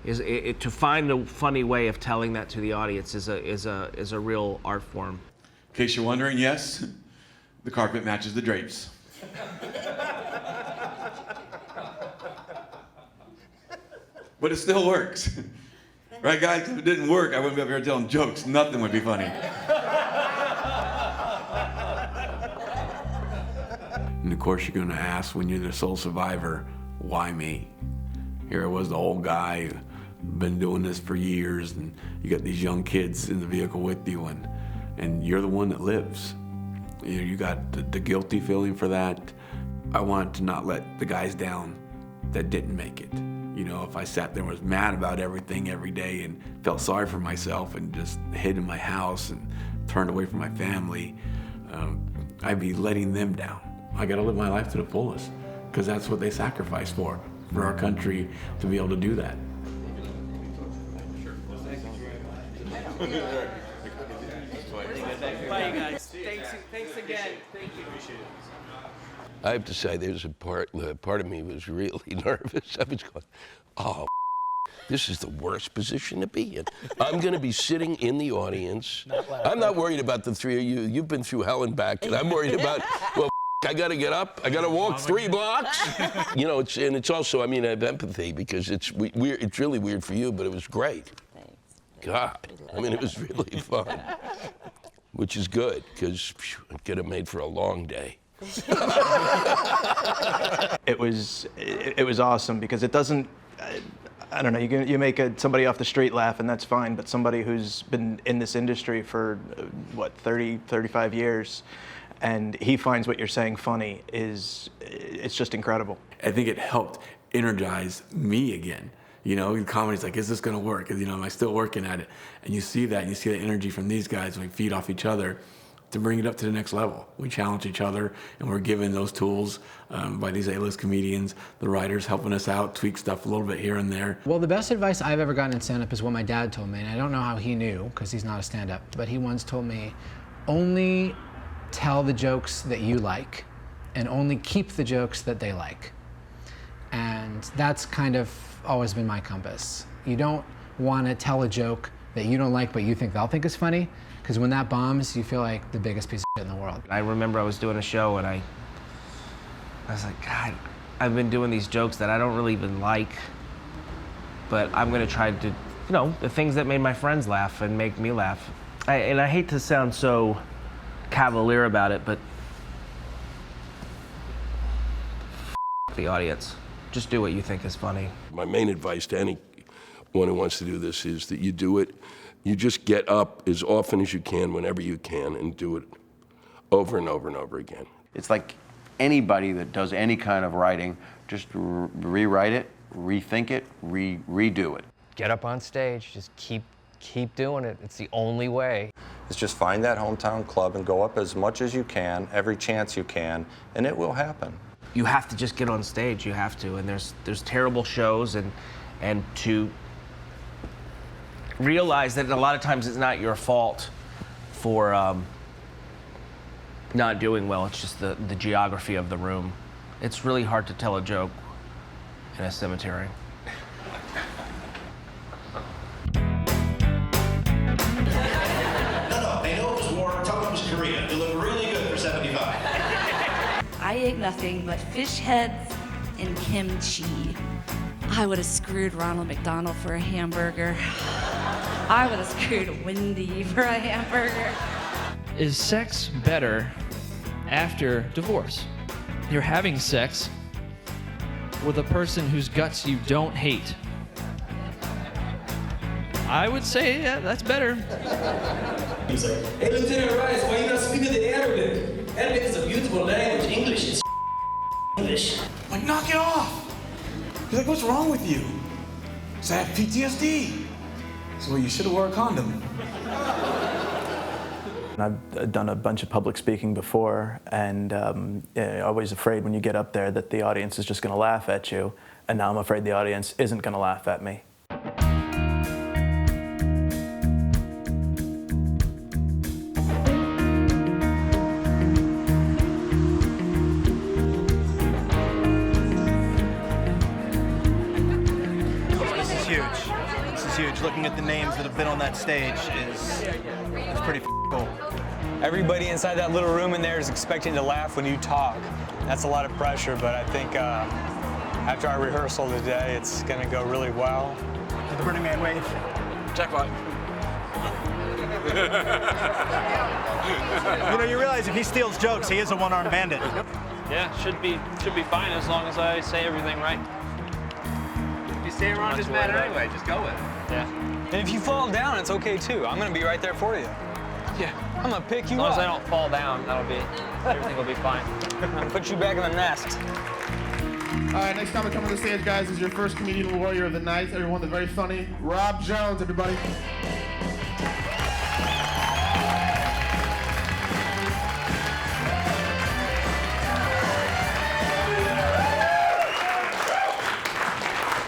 to find a funny way of telling that to the audience is a real art form. In case you're wondering, yes, the carpet matches the drapes. But it still works. Right, guys? If it didn't work, I wouldn't be up here telling jokes. Nothing would be funny. And of course, you're going to ask, when you're the sole survivor, why me? Here I was, the old guy, been doing this for years, and you got these young kids in the vehicle with you, and you're the one that lives. You got the guilty feeling for that. I wanted to not let the guys down that didn't make it. You know, if I sat there and was mad about everything every day and felt sorry for myself and just hid in my house and turned away from my family, I'd be letting them down. I gotta live my life to the fullest, because that's what they sacrificed for our country to be able to do that. Bye, you guys. Thanks again. Thank you. Appreciate it. I have to say, there's a part of me was really nervous. I was going, oh, this is the worst position to be in. I'm going to be sitting in the audience. I'm not worried about the three of you. You've been through hell and back, and I'm worried about, well, I got to get up. I got to walk 3 blocks. You know, it's also, I mean, I have empathy because it's weird. It's really weird for you, but it was great. God, I mean, it was really fun, which is good because it could have made for a long day. It was awesome because it doesn't, I don't know, you make somebody off the street laugh and that's fine, but somebody who's been in this industry for, 30, 35 years, and he finds what you're saying funny it's just incredible. I think it helped energize me again. You know, comedy's like, is this gonna work? You know, am I still working at it? And you see that, and you see the energy from these guys when we feed off each other to bring it up to the next level. We challenge each other, and we're given those tools by these A-list comedians, the writers helping us out, tweak stuff a little bit here and there. Well, the best advice I've ever gotten in stand-up is what my dad told me, and I don't know how he knew, because he's not a stand-up, but he once told me, only tell the jokes that you like, and only keep the jokes that they like. And that's kind of always been my compass. You don't want to tell a joke that you don't like but you think they'll think is funny, because when that bombs, you feel like the biggest piece of shit in the world. I remember I was doing a show and I was like, God, I've been doing these jokes that I don't really even like, but I'm gonna try to, you know, the things that made my friends laugh and make me laugh. And I hate to sound so cavalier about it, but the audience. Just do what you think is funny. My main advice to anyone who wants to do this is that you do it. You just get up as often as you can, whenever you can, and do it over and over and over again. It's like anybody that does any kind of writing, just rewrite it, rethink it, redo it. Get up on stage, just keep doing it. It's the only way. It's just find that hometown club and go up as much as you can, every chance you can, and it will happen. You have to just get on stage, you have to, and there's terrible shows, and to realize that a lot of times it's not your fault for not doing well, it's just the geography of the room. It's really hard to tell a joke in a cemetery. They know it was war, tell them it was Korea. You look really good for 75. I ate nothing but fish heads and kimchi. I would have screwed Ronald McDonald for a hamburger. I would have screwed Wendy for a hamburger. Is sex better after divorce? You're having sex with a person whose guts you don't hate. I would say, yeah, that's better. He's like, hey, Lieutenant Rice, why you not speaking the Arabic? Arabic is a beautiful language. English is English. Like, knock it off. He's like, what's wrong with you? So I have PTSD. So well, you should have wore a condom. I've done a bunch of public speaking before, and always afraid when you get up there that the audience is just going to laugh at you, and now I'm afraid the audience isn't going to laugh at me. Looking at the names that have been on that stage is pretty cool. Everybody inside that little room in there is expecting to laugh when you talk. That's a lot of pressure, but I think after our rehearsal today, it's going to go really well. The Burning Man wave. Jackpot. You know, you realize if he steals jokes, he is a one-armed bandit. Yeah, should be fine as long as I say everything right. If you stay around, it doesn't matter anyway. Just go with it. Yeah. And if you fall down, it's okay too. I'm gonna be right there for you. Yeah. I'm gonna pick you As long up. as I don't fall down, everything will be fine. I'm gonna put you back in the nest. All right, next time to come to the stage, guys, is your first comedian warrior of the night. Everyone, the very funny Rob Jones, everybody.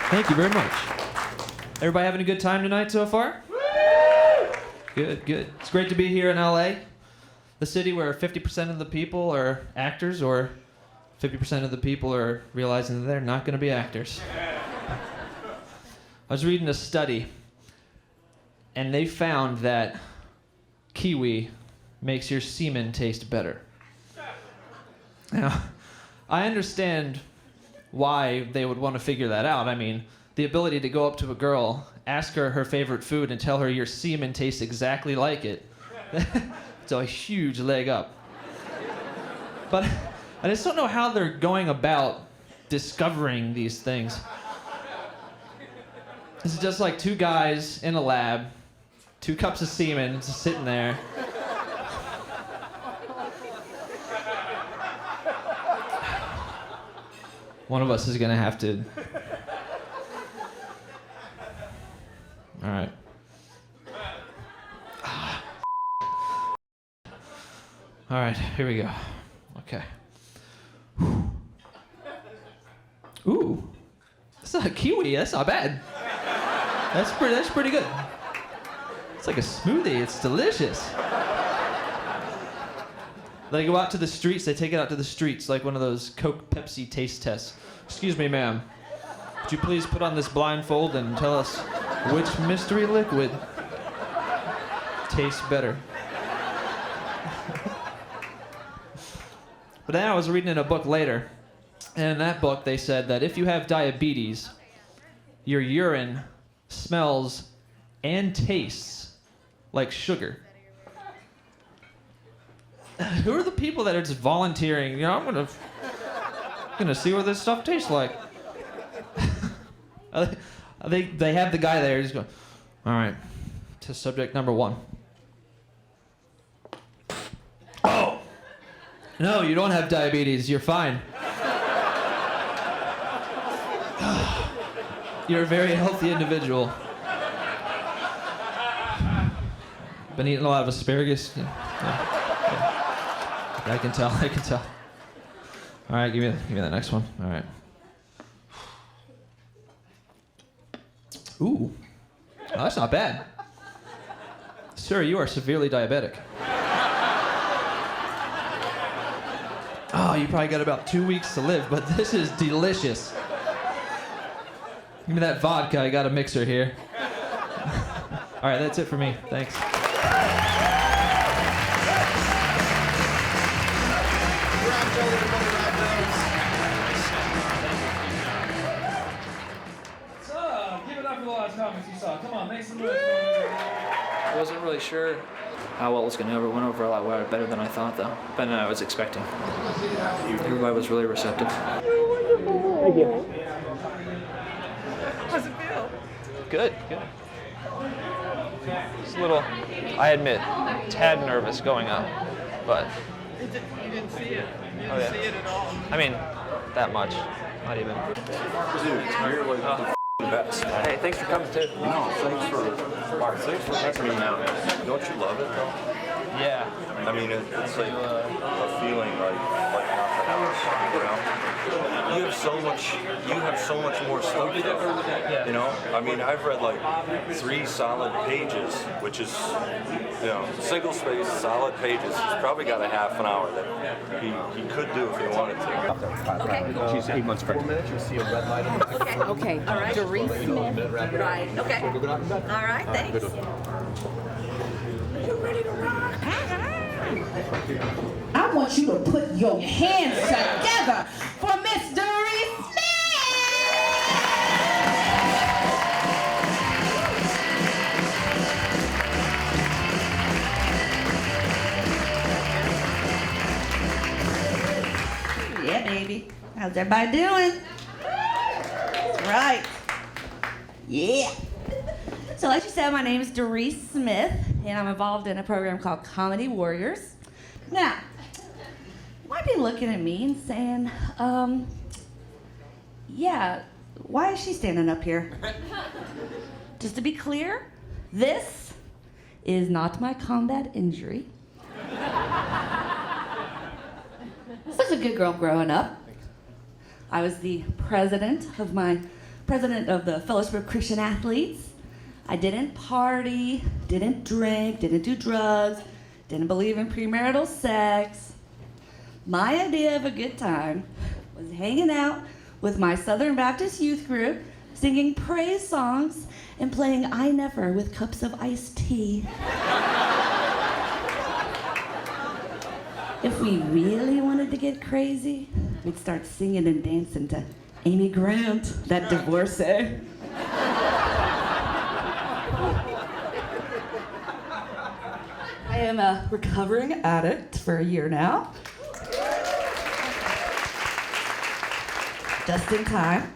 Thank you very much. Everybody having a good time tonight so far? Good, good. It's great to be here in LA, the city where 50% of the people are actors, or 50% of the people are realizing that they're not going to be actors. I was reading a study, and they found that kiwi makes your semen taste better. Now, I understand why they would want to figure that out. I mean, the ability to go up to a girl, ask her her favorite food, and tell her your semen tastes exactly like it. It's a huge leg up. But I just don't know how they're going about discovering these things. This is just like two guys in a lab, 2 cups of semen just sitting there. One of us is gonna have to. All right. All right, here we go. Okay. Ooh, that's not a kiwi. That's not bad. That's pretty good. It's like a smoothie. It's delicious. They go out to the streets. They take it out to the streets like one of those Coke Pepsi taste tests. Excuse me, ma'am. Could you please put on this blindfold and tell us which mystery liquid tastes better? But then I was reading in a book later, and in that book they said that if you have diabetes, your urine smells and tastes like sugar. Who are the people that are just volunteering? You know, I'm gonna see what this stuff tastes like. They have the guy there. He's going, all right, to subject number 1. Oh, no, you don't have diabetes. You're fine. You're a very healthy individual. Been eating a lot of asparagus. Yeah. I can tell. All right, give me the next one. All right. Ooh, oh, that's not bad. Sir, you are severely diabetic. Oh, you probably got about 2 weeks to live, but this is delicious. Give me that vodka. I got a mixer here. All right, that's it for me. Thanks. Comics you saw. Come on, make some noise. I wasn't really sure how well it was going to go. It went over a lot better than I thought, though. Better than I was expecting. Everybody was really receptive. Thank you. How's it feel? Good. It's a little, I admit, tad nervous going up, but. You didn't see it. You Oh, didn't yeah. see it at all. I mean, that much. Not even. Dude, you're like the best. Hey, thanks for coming too. No, thanks for letting me out. Don't you love it though? Yeah. I mean, it's like a feeling like nothing else. You know, you have so much more stuff. Though, you know, I mean, I've read like 3 solid pages, which is, you know, single space solid pages. He's probably got a half an hour that he could do if he wanted to. Okay. She's 8 months pregnant. You'll see a red light in the back. Okay. All right. Doris Smith. Right. Okay. All right. Thanks. You ready to rock? I want you to put your hands together for Miss Doris Smith! Yeah, baby. How's everybody doing? That's right. Yeah. So like you said, my name is Doris Smith, and I'm involved in a program called Comedy Warriors. Now, you might be looking at me and saying, yeah, why is she standing up here? Just to be clear, this is not my combat injury. I was a good girl growing up. I was the president of the Fellowship of Christian Athletes. I didn't party, didn't drink, didn't do drugs, didn't believe in premarital sex. My idea of a good time was hanging out with my Southern Baptist youth group, singing praise songs, and playing I Never with cups of iced tea. If we really wanted to get crazy, we'd start singing and dancing to Amy Grant, that divorcee. I am a recovering addict for a year now. Just in time.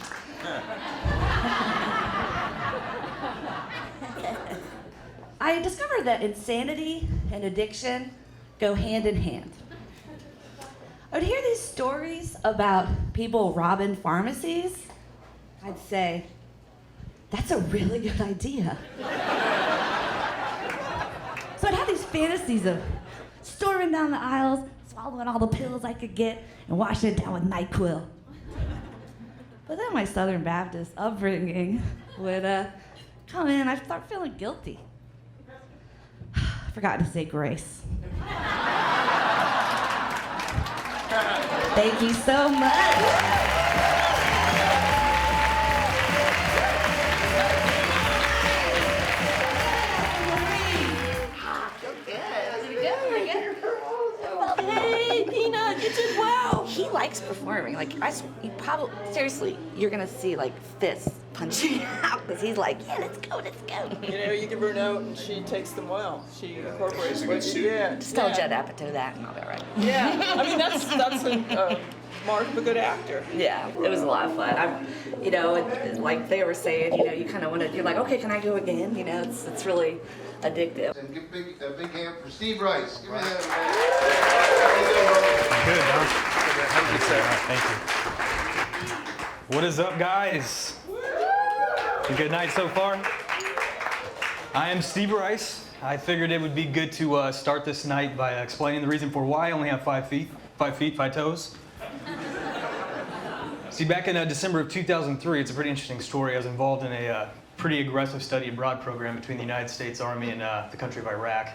I discovered that insanity and addiction go hand in hand. I would hear these stories about people robbing pharmacies. I'd say, that's a really good idea. So I'd have these fantasies of storming down the aisles, swallowing all the pills I could get, and washing it down with NyQuil. But then my Southern Baptist upbringing would come in, and I'd start feeling guilty. I forgot to say grace. Thank you so much. Hey, Peanut, you did well. He likes performing. Like, you probably, seriously, you're gonna see like fists punching out because he's like, yeah, let's go. You know, you give her a note and she takes them well. She incorporates what you get. Just tell Judd Apatow that and I'll be all right. Yeah, I mean that's a mark of a good actor. Yeah, it was a lot of fun. Like they were saying, you kind of want to. You're like, okay, can I go again? It's really addictive. And give a big hand for Steve Rice. Give me that. Good, huh? Thank you. What is up, guys? A good night so far? I am Steve Rice. I figured it would be good to start this night by explaining the reason for why I only have 5 feet, 5 toes. See, back in December of 2003, it's a pretty interesting story. I was involved in a pretty aggressive study abroad program between the United States Army and the country of Iraq.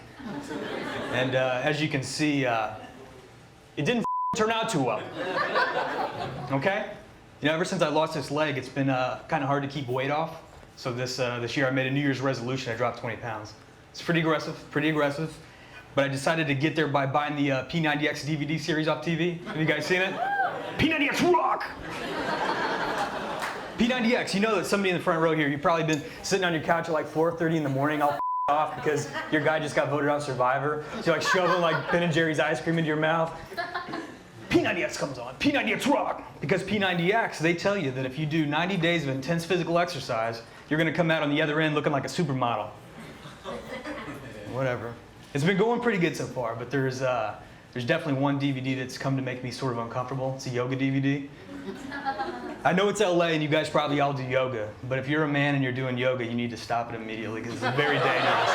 And as you can see, it didn't turn out too well. Okay? Ever since I lost this leg, it's been kind of hard to keep weight off. So this year I made a New Year's resolution. I dropped 20 pounds. It's pretty aggressive. But I decided to get there by buying the P90X DVD series off TV. Have you guys seen it? P90X rock! P90X, you know that somebody in the front row here, you've probably been sitting on your couch at like 4:30 in the morning all off because your guy just got voted on Survivor. So you're like shoving like Ben & Jerry's ice cream into your mouth. P90X comes on, P90X rock! Because P90X, they tell you that if you do 90 days of intense physical exercise, you're gonna come out on the other end looking like a supermodel. Whatever. It's been going pretty good so far, but there's definitely one DVD that's come to make me sort of uncomfortable. It's a yoga DVD. I know it's LA and you guys probably all do yoga, but if you're a man and you're doing yoga, you need to stop it immediately because it's very dangerous.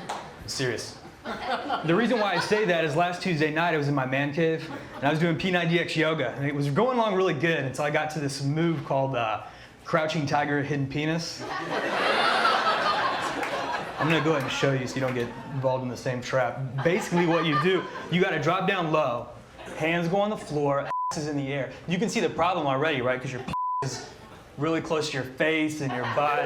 I'm serious. The reason why I say that is last Tuesday night I was in my man cave and I was doing P90X yoga and it was going along really good until I got to this move called Crouching Tiger, Hidden Penis. I'm gonna go ahead and show you so you don't get involved in the same trap. Basically what you do, you gotta drop down low, hands go on the floor, ass is in the air. You can see the problem already, right? Because your is really close to your face and your butt.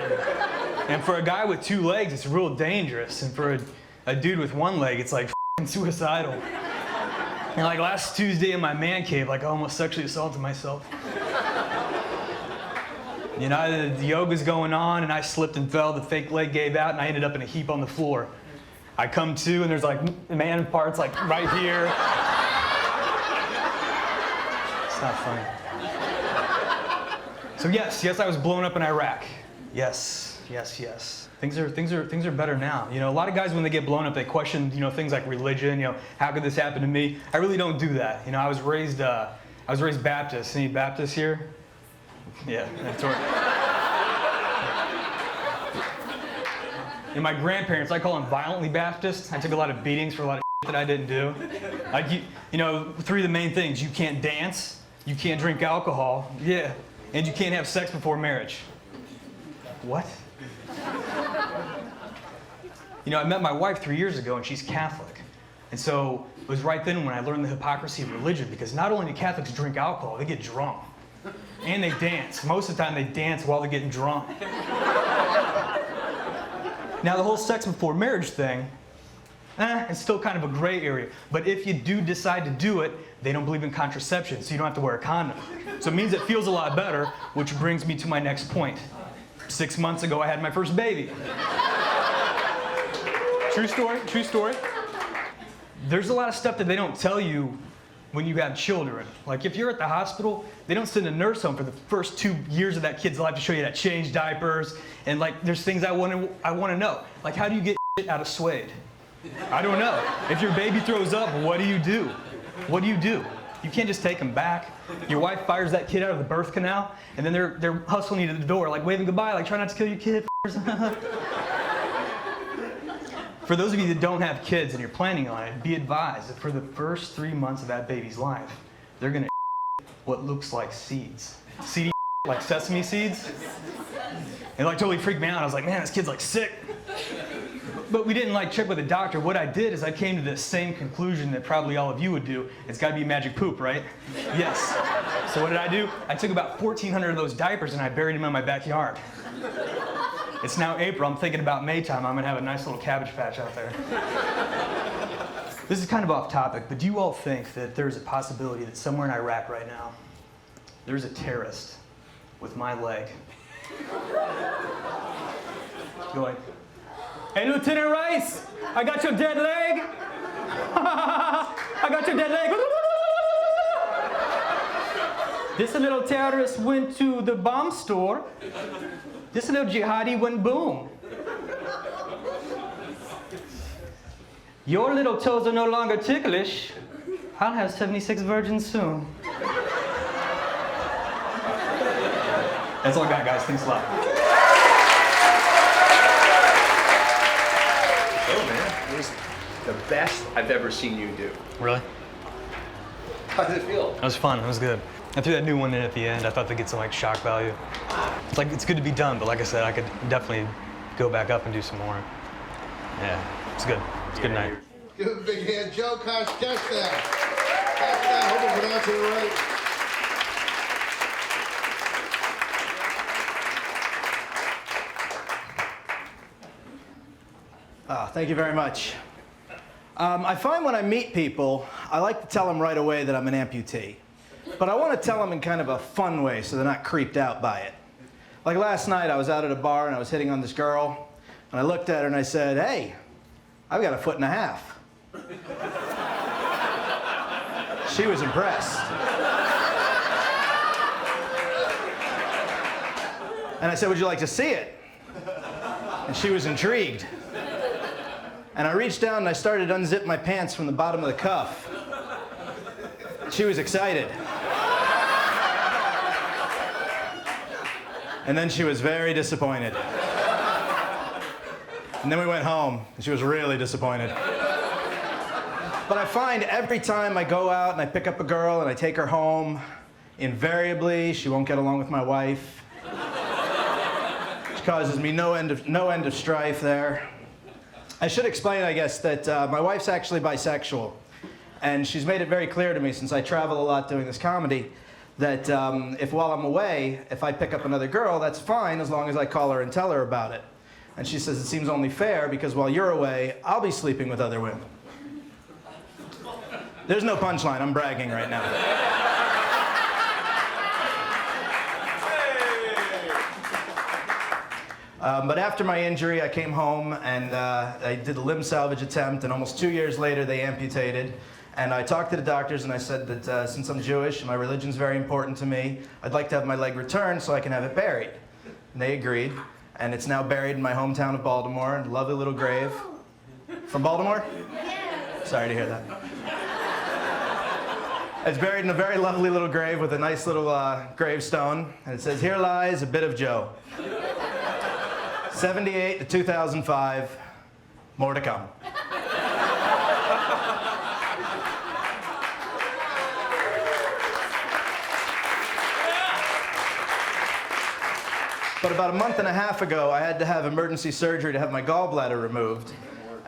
And for a guy with 2 legs, it's real dangerous. And for a dude with 1 leg, it's like suicidal. And like last Tuesday in my man cave, like I almost sexually assaulted myself. The yoga's going on and I slipped and fell, the fake leg gave out and I ended up in a heap on the floor. I come to, and there's like man parts like right here. It's not funny. So yes, I was blown up in Iraq. Yes. Things are better now. You know, a lot of guys when they get blown up, they question, you know, things like religion. You know, how could this happen to me? I really don't do that. You know, I was raised Baptist. Any Baptists here? Yeah, that's right. And my grandparents, I call them violently Baptist. I took a lot of beatings for a lot of that I didn't do. Like, you know, 3 of the main things: you can't dance, you can't drink alcohol, yeah, and you can't have sex before marriage. What? You know, I met my wife 3 years ago, and she's Catholic. And so it was right then when I learned the hypocrisy of religion, because not only do Catholics drink alcohol, they get drunk. And they dance. Most of the time they dance while they're getting drunk. Now the whole sex before marriage thing, it's still kind of a gray area. But if you do decide to do it, they don't believe in contraception, so you don't have to wear a condom. So it means it feels a lot better, which brings me to my next point. 6 months ago, I had my first baby. True story. There's a lot of stuff that they don't tell you when you have children. Like if you're at the hospital, they don't send a nurse home for the first 2 years of that kid's life to show you how to change diapers. And like, there's things I want to know. Like, how do you get shit out of suede? I don't know. If your baby throws up, what do you do? You can't just take them back. Your wife fires that kid out of the birth canal, and then they're hustling you to the door, like waving goodbye, like try not to kill your kid. For those of you that don't have kids and you're planning on it, be advised that for the first 3 months of that baby's life, they're gonna what looks like seeds. Seedy like sesame seeds. It like totally freaked me out. I was like, man, this kid's like sick. But we didn't like check with a doctor. What I did is I came to the same conclusion that probably all of you would do. It's gotta be magic poop, right? Yes. So what did I do? I took about 1,400 of those diapers and I buried them in my backyard. It's now April. I'm thinking about May time. I'm gonna have a nice little cabbage patch out there. This is kind of off topic, but do you all think that there's a possibility that somewhere in Iraq right now, there's a terrorist with my leg going, "Hey, Lieutenant Rice, I got your dead leg. I got your dead leg." This little terrorist went to the bomb store. This little jihadi went boom. Your little toes are no longer ticklish. I'll have 76 virgins soon. That's all I got, guys. Thanks a lot. Oh, man. It was the best I've ever seen you do. Really? How did it feel? That was fun. It was good. I threw that new one in at the end. I thought they'd get some like shock value. It's like, it's good to be done, but like I said, I could definitely go back up and do some more. Yeah, it's good. It's a good night. Give him a big hand, Joe Koshkesta. Hope I pronounced it right. Thank you very much. I find when I meet people, I like to tell them right away that I'm an amputee. But I want to tell them in kind of a fun way so they're not creeped out by it. Like last night, I was out at a bar and I was hitting on this girl, and I looked at her and I said, "Hey, I've got 1.5 feet." She was impressed. And I said, "Would you like to see it?" And she was intrigued. And I reached down and I started to unzip my pants from the bottom of the cuff. She was excited. And then she was very disappointed. And then we went home, and she was really disappointed. But I find every time I go out and I pick up a girl and I take her home, invariably she won't get along with my wife. Which causes me no end of strife there. I should explain, I guess, that my wife's actually bisexual. And she's made it very clear to me, since I travel a lot doing this comedy, that if while I'm away, if I pick up another girl, that's fine as long as I call her and tell her about it. And she says it seems only fair because while you're away, I'll be sleeping with other women. There's no punchline, I'm bragging right now. But after my injury, I came home and I did a limb salvage attempt, and almost 2 years later, they amputated. And I talked to the doctors and I said that since I'm Jewish and my religion's very important to me, I'd like to have my leg returned so I can have it buried. And they agreed, and it's now buried in my hometown of Baltimore, in a lovely little grave. From Baltimore? Sorry to hear that. It's buried in a very lovely little grave with a nice little gravestone, and it says, "Here lies a bit of Joe." 78 to 2005, more to come. But about a month and a half ago, I had to have emergency surgery to have my gallbladder removed.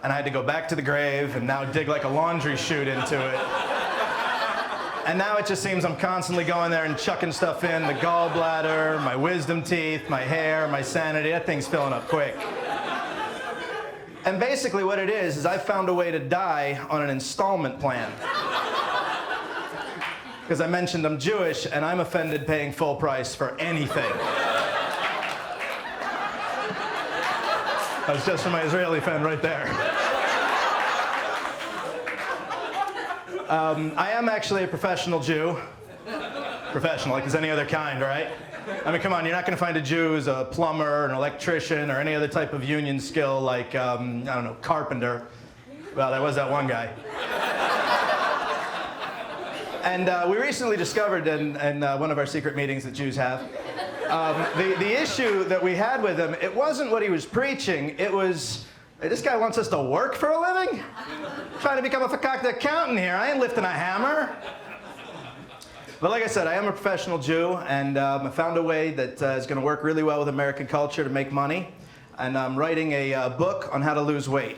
And I had to go back to the grave and now dig like a laundry chute into it. And now it just seems I'm constantly going there and chucking stuff in, the gallbladder, my wisdom teeth, my hair, my sanity. That thing's filling up quick. And basically what it is I found a way to die on an installment plan. Because I mentioned I'm Jewish and I'm offended paying full price for anything. That was just for my Israeli fan right there. I am actually a professional Jew. Professional, like as any other kind, right? I mean, come on, you're not going to find a Jew who's a plumber, an electrician, or any other type of union skill like, I don't know, carpenter. Well, there was that one guy. And we recently discovered in one of our secret meetings that Jews have, the issue that we had with him, it wasn't what he was preaching, it was, hey, this guy wants us to work for a living? Trying to become a fakakta accountant here, I ain't lifting a hammer. But like I said, I am a professional Jew, and I found a way that is going to work really well with American culture to make money. And I'm writing a book on how to lose weight.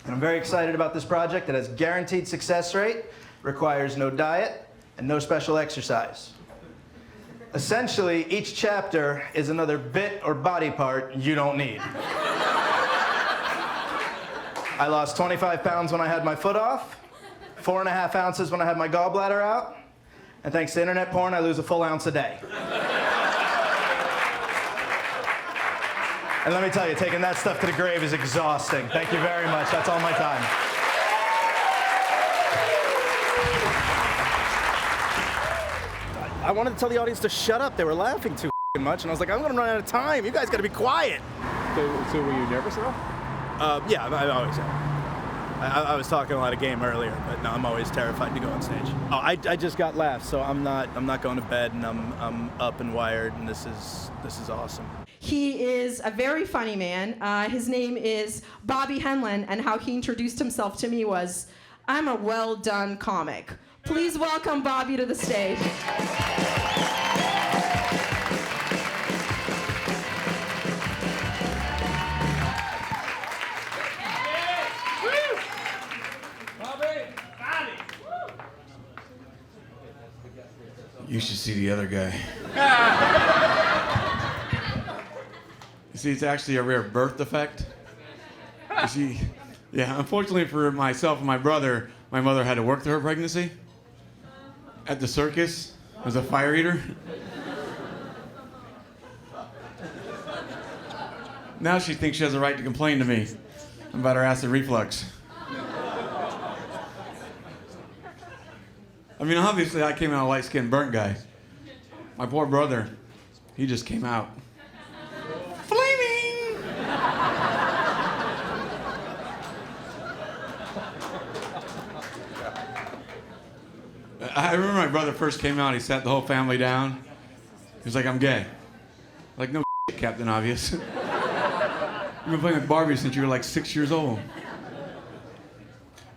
And I'm very excited about this project. It has guaranteed success rate, requires no diet, and no special exercise. Essentially, each chapter is another bit or body part you don't need. I lost 25 pounds when I had my foot off, 4.5 ounces when I had my gallbladder out, and thanks to internet porn, I lose a full ounce a day. And let me tell you, taking that stuff to the grave is exhausting. Thank you very much. That's all my time. I wanted to tell the audience to shut up. They were laughing too much, and I was like, I'm going to run out of time. You guys got to be quiet. So were you nervous at all? Yeah, I always am. I was talking a lot of game earlier, but no, I'm always terrified to go on stage. Oh, I just got laughs, so I'm not going to bed, and I'm up and wired, and this is awesome. He is a very funny man. His name is Bobby Henlon, and how he introduced himself to me was, "I'm a well-done comic." Please welcome Bobby to the stage. You should see the other guy. You see, it's actually a rare birth defect. You see, yeah, unfortunately for myself and my brother, my mother had to work through her pregnancy at the circus as a fire eater. Now she thinks she has a right to complain to me about her acid reflux. I mean, obviously I came out a light-skinned burnt guy. My poor brother, he just came out flaming. I remember my brother first came out, he sat the whole family down. He was like, "I'm gay." Like, "No shit, Captain Obvious. You've been playing with Barbie since you were like 6 years old."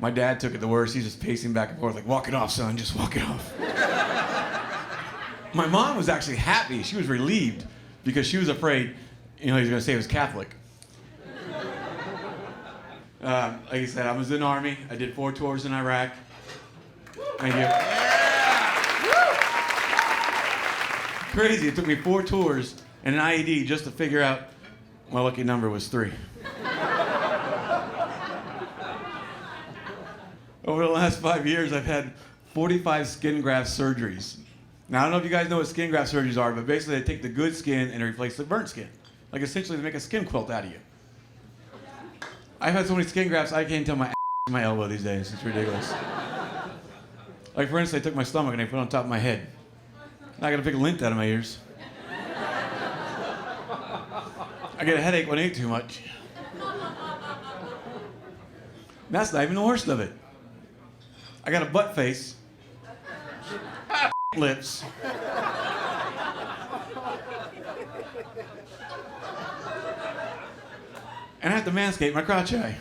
My dad took it the worst. He's just pacing back and forth like, "Walk it off, son, just walk it off." My mom was actually happy. She was relieved because she was afraid, he was gonna say he was Catholic. Like I said, I was in the Army. I did 4 tours in Iraq. Thank you. Crazy, it took me 4 tours and an IED just to figure out my lucky number was 3. Over the last 5 years, I've had 45 skin graft surgeries. Now, I don't know if you guys know what skin graft surgeries are, but basically they take the good skin and replace the burnt skin. Like essentially they make a skin quilt out of you. I've had so many skin grafts, I can't tell my my elbow these days. It's ridiculous. Like for instance, they took my stomach and they put it on top of my head. Now I gotta pick lint out of my ears. I get a headache when I eat too much. That's not even the worst of it. I got a butt face, lips, and I have to manscape my crotch eye.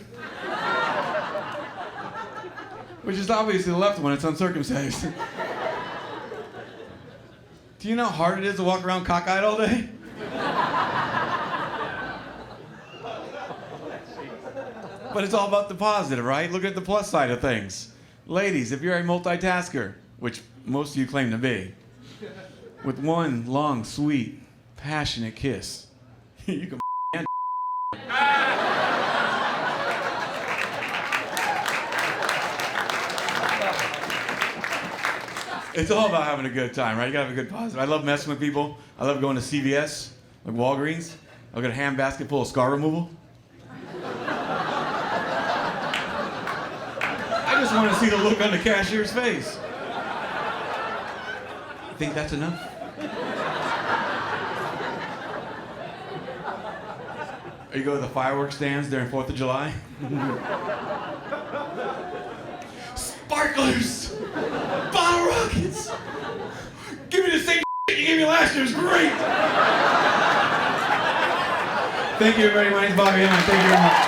Which is obviously the left one, it's uncircumcised. Do you know how hard it is to walk around cockeyed all day? But it's all about the positive, right? Look at the plus side of things. Ladies, if you're a multitasker, which most of you claim to be, with one long, sweet, passionate kiss, you can It's all about having a good time, right? You gotta have a good positive. I love messing with people. I love going to CVS, like Walgreens. I'll get a hand basket full of scar removal. I just want to see the look on the cashier's face. I think that's enough. Or you go to the fireworks stands during 4th of July. Sparklers! Bottle rockets! Give me the same shit you gave me last year, it was great! Thank you everybody, my name's Bobby Hemming. Thank you very much.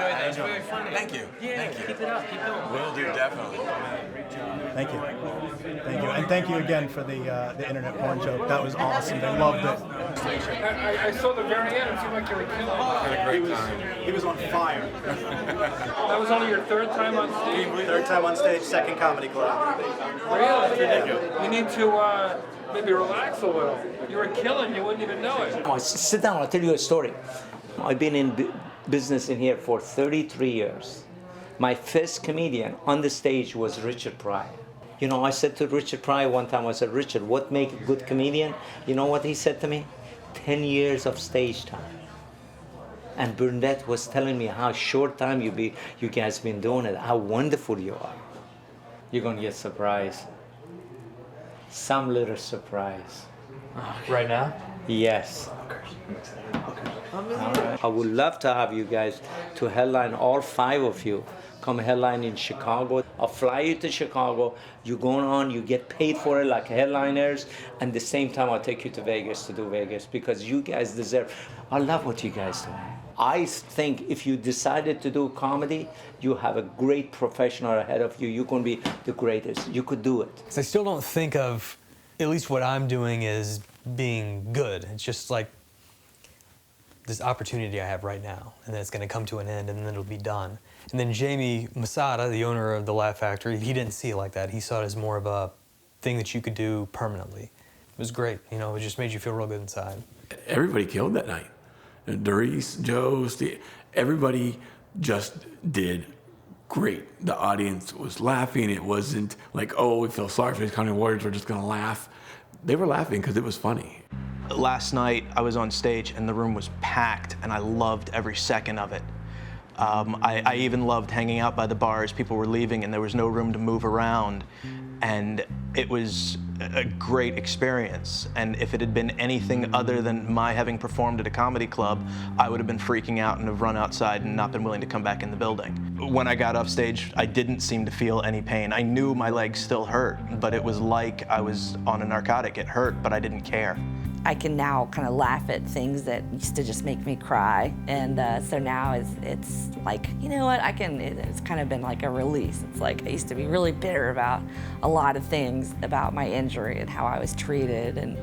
I enjoyed it. Thank you. Thank you. Keep it up. Keep going. Will do, definitely. Thank you. Thank you. And thank you again for the internet porn joke. That was awesome. They loved it. I saw the very end. It seemed like you were killing. Had a great time. He was on fire. That was only your third time on stage? Third time on stage, second comedy club. Really? Yeah. You need to maybe relax a little. You were killing. You wouldn't even know it. Sit down. I'll tell you a story. I've been in business in here for 33 years. My first comedian on the stage was Richard Pryor. You know, I said to Richard Pryor one time, I said, Richard, what makes a good comedian? You know what he said to me? 10 years of stage time. And Burnett was telling me how short time you guys been doing it, how wonderful you are. You're gonna get surprised. Some little surprise. Right now? Yes. All right. I would love to have you guys to headline, all 5 of you. Come headline in Chicago. I'll fly you to Chicago. You're going on, you get paid for it like headliners, and the same time I'll take you to Vegas to do Vegas because you guys deserve. I love what you guys do. I think if you decided to do comedy, you have a great professional ahead of you. You're going to be the greatest. You could do it. I still don't think of, at least what I'm doing is being good. It's just like this opportunity I have right now, and then it's going to come to an end, and then it'll be done. And then Jamie Masada, the owner of the Laugh Factory, he didn't see it like that. He saw it as more of a thing that you could do permanently. It was great. You know, it just made you feel real good inside. Everybody killed that night. Doris, Joe, Steve, everybody just did great. The audience was laughing. It wasn't like, oh, we feel sorry for these comedy warriors, we're just gonna laugh. They were laughing because it was funny. Last night I was on stage and the room was packed and I loved every second of it. I even loved hanging out by the bars. People were leaving and there was no room to move around. And it was a great experience. And if it had been anything other than my having performed at a comedy club, I would have been freaking out and have run outside and not been willing to come back in the building. When I got off stage, I didn't seem to feel any pain. I knew my legs still hurt, but it was like I was on a narcotic. It hurt, but I didn't care. I can now kind of laugh at things that used to just make me cry, and so now it's like, you know what, it's kind of been like a release. It's like I used to be really bitter about a lot of things about my injury and how I was treated, and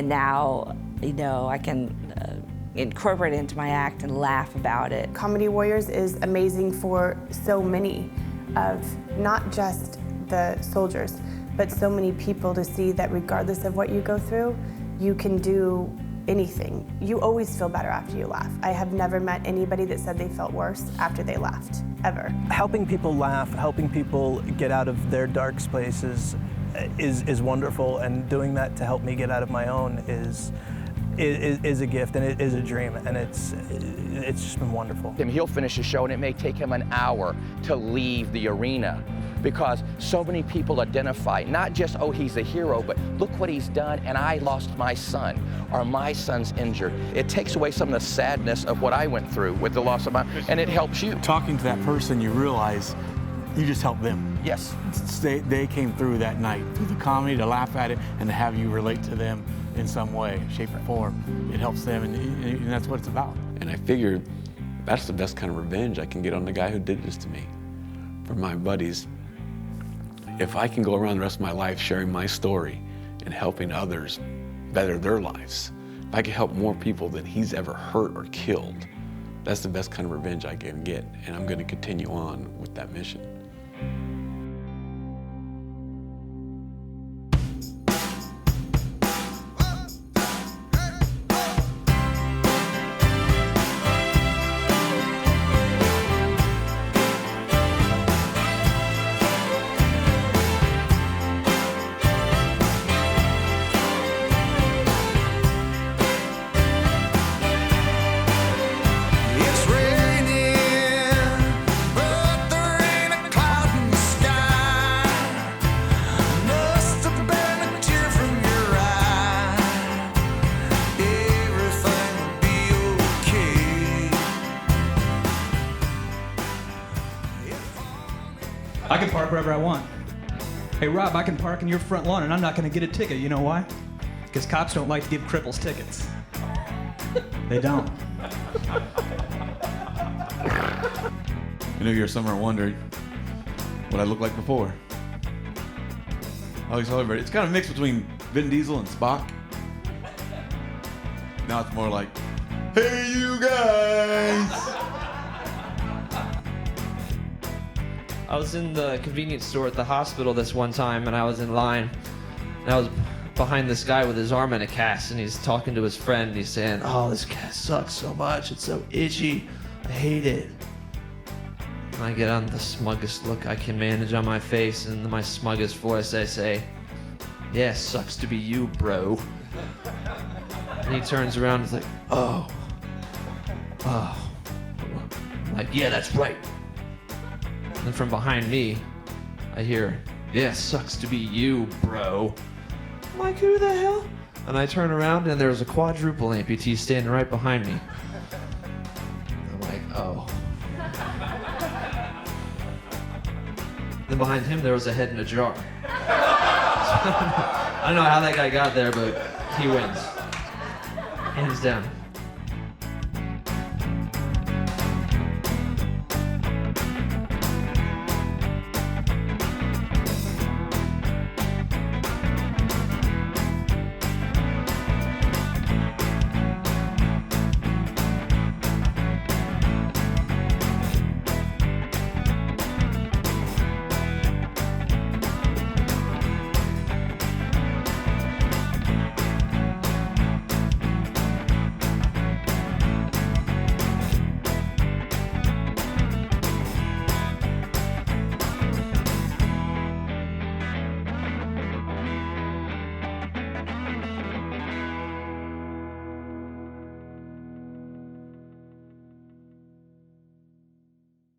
now, you know, I can incorporate it into my act and laugh about it. Comedy Warriors is amazing for so many of not just the soldiers, but so many people to see that regardless of what you go through, you can do anything, you always feel better after you laugh. I have never met anybody that said they felt worse after they laughed, ever. Helping people laugh, helping people get out of their dark spaces is wonderful, and doing that to help me get out of my own is a gift, and it is a dream, and it's just been wonderful. He'll finish the show and it may take him an hour to leave the arena, because so many people identify, not just, oh, he's a hero, but look what he's done, and I lost my son, or my son's injured. It takes away some of the sadness of what I went through with the loss of mine, and it helps you. Talking to that person, you realize you just helped them. Yes. They came through that night, through the comedy, to laugh at it, and to have you relate to them in some way, shape, or form. It helps them, and that's what it's about. And I figured that's the best kind of revenge I can get on the guy who did this to me. For my buddies, if I can go around the rest of my life sharing my story and helping others better their lives, if I can help more people than he's ever hurt or killed, that's the best kind of revenge I can get, and I'm going to continue on with that mission. I can park wherever I want. Hey, Rob, I can park in your front lawn and I'm not going to get a ticket. You know why? Because cops don't like to give cripples tickets. They don't. I know you're somewhere wondering what I looked like before. I always tell everybody, it's kind of mixed between Vin Diesel and Spock. Now it's more like, hey, you guys! I was in the convenience store at the hospital this one time, and I was in line, and I was behind this guy with his arm in a cast, and he's talking to his friend, and he's saying, oh, this cast sucks so much, it's so itchy, I hate it. And I get on the smuggest look I can manage on my face, and in my smuggest voice I say, yeah, sucks to be you, bro. And he turns around and is like, oh. I'm like, yeah, that's right. And from behind me, I hear, yeah, sucks to be you, bro. I'm like, who the hell? And I turn around and there's a quadruple amputee standing right behind me. I'm like, oh. Then behind him there was a head in a jar. I don't know how that guy got there, but he wins. Hands down.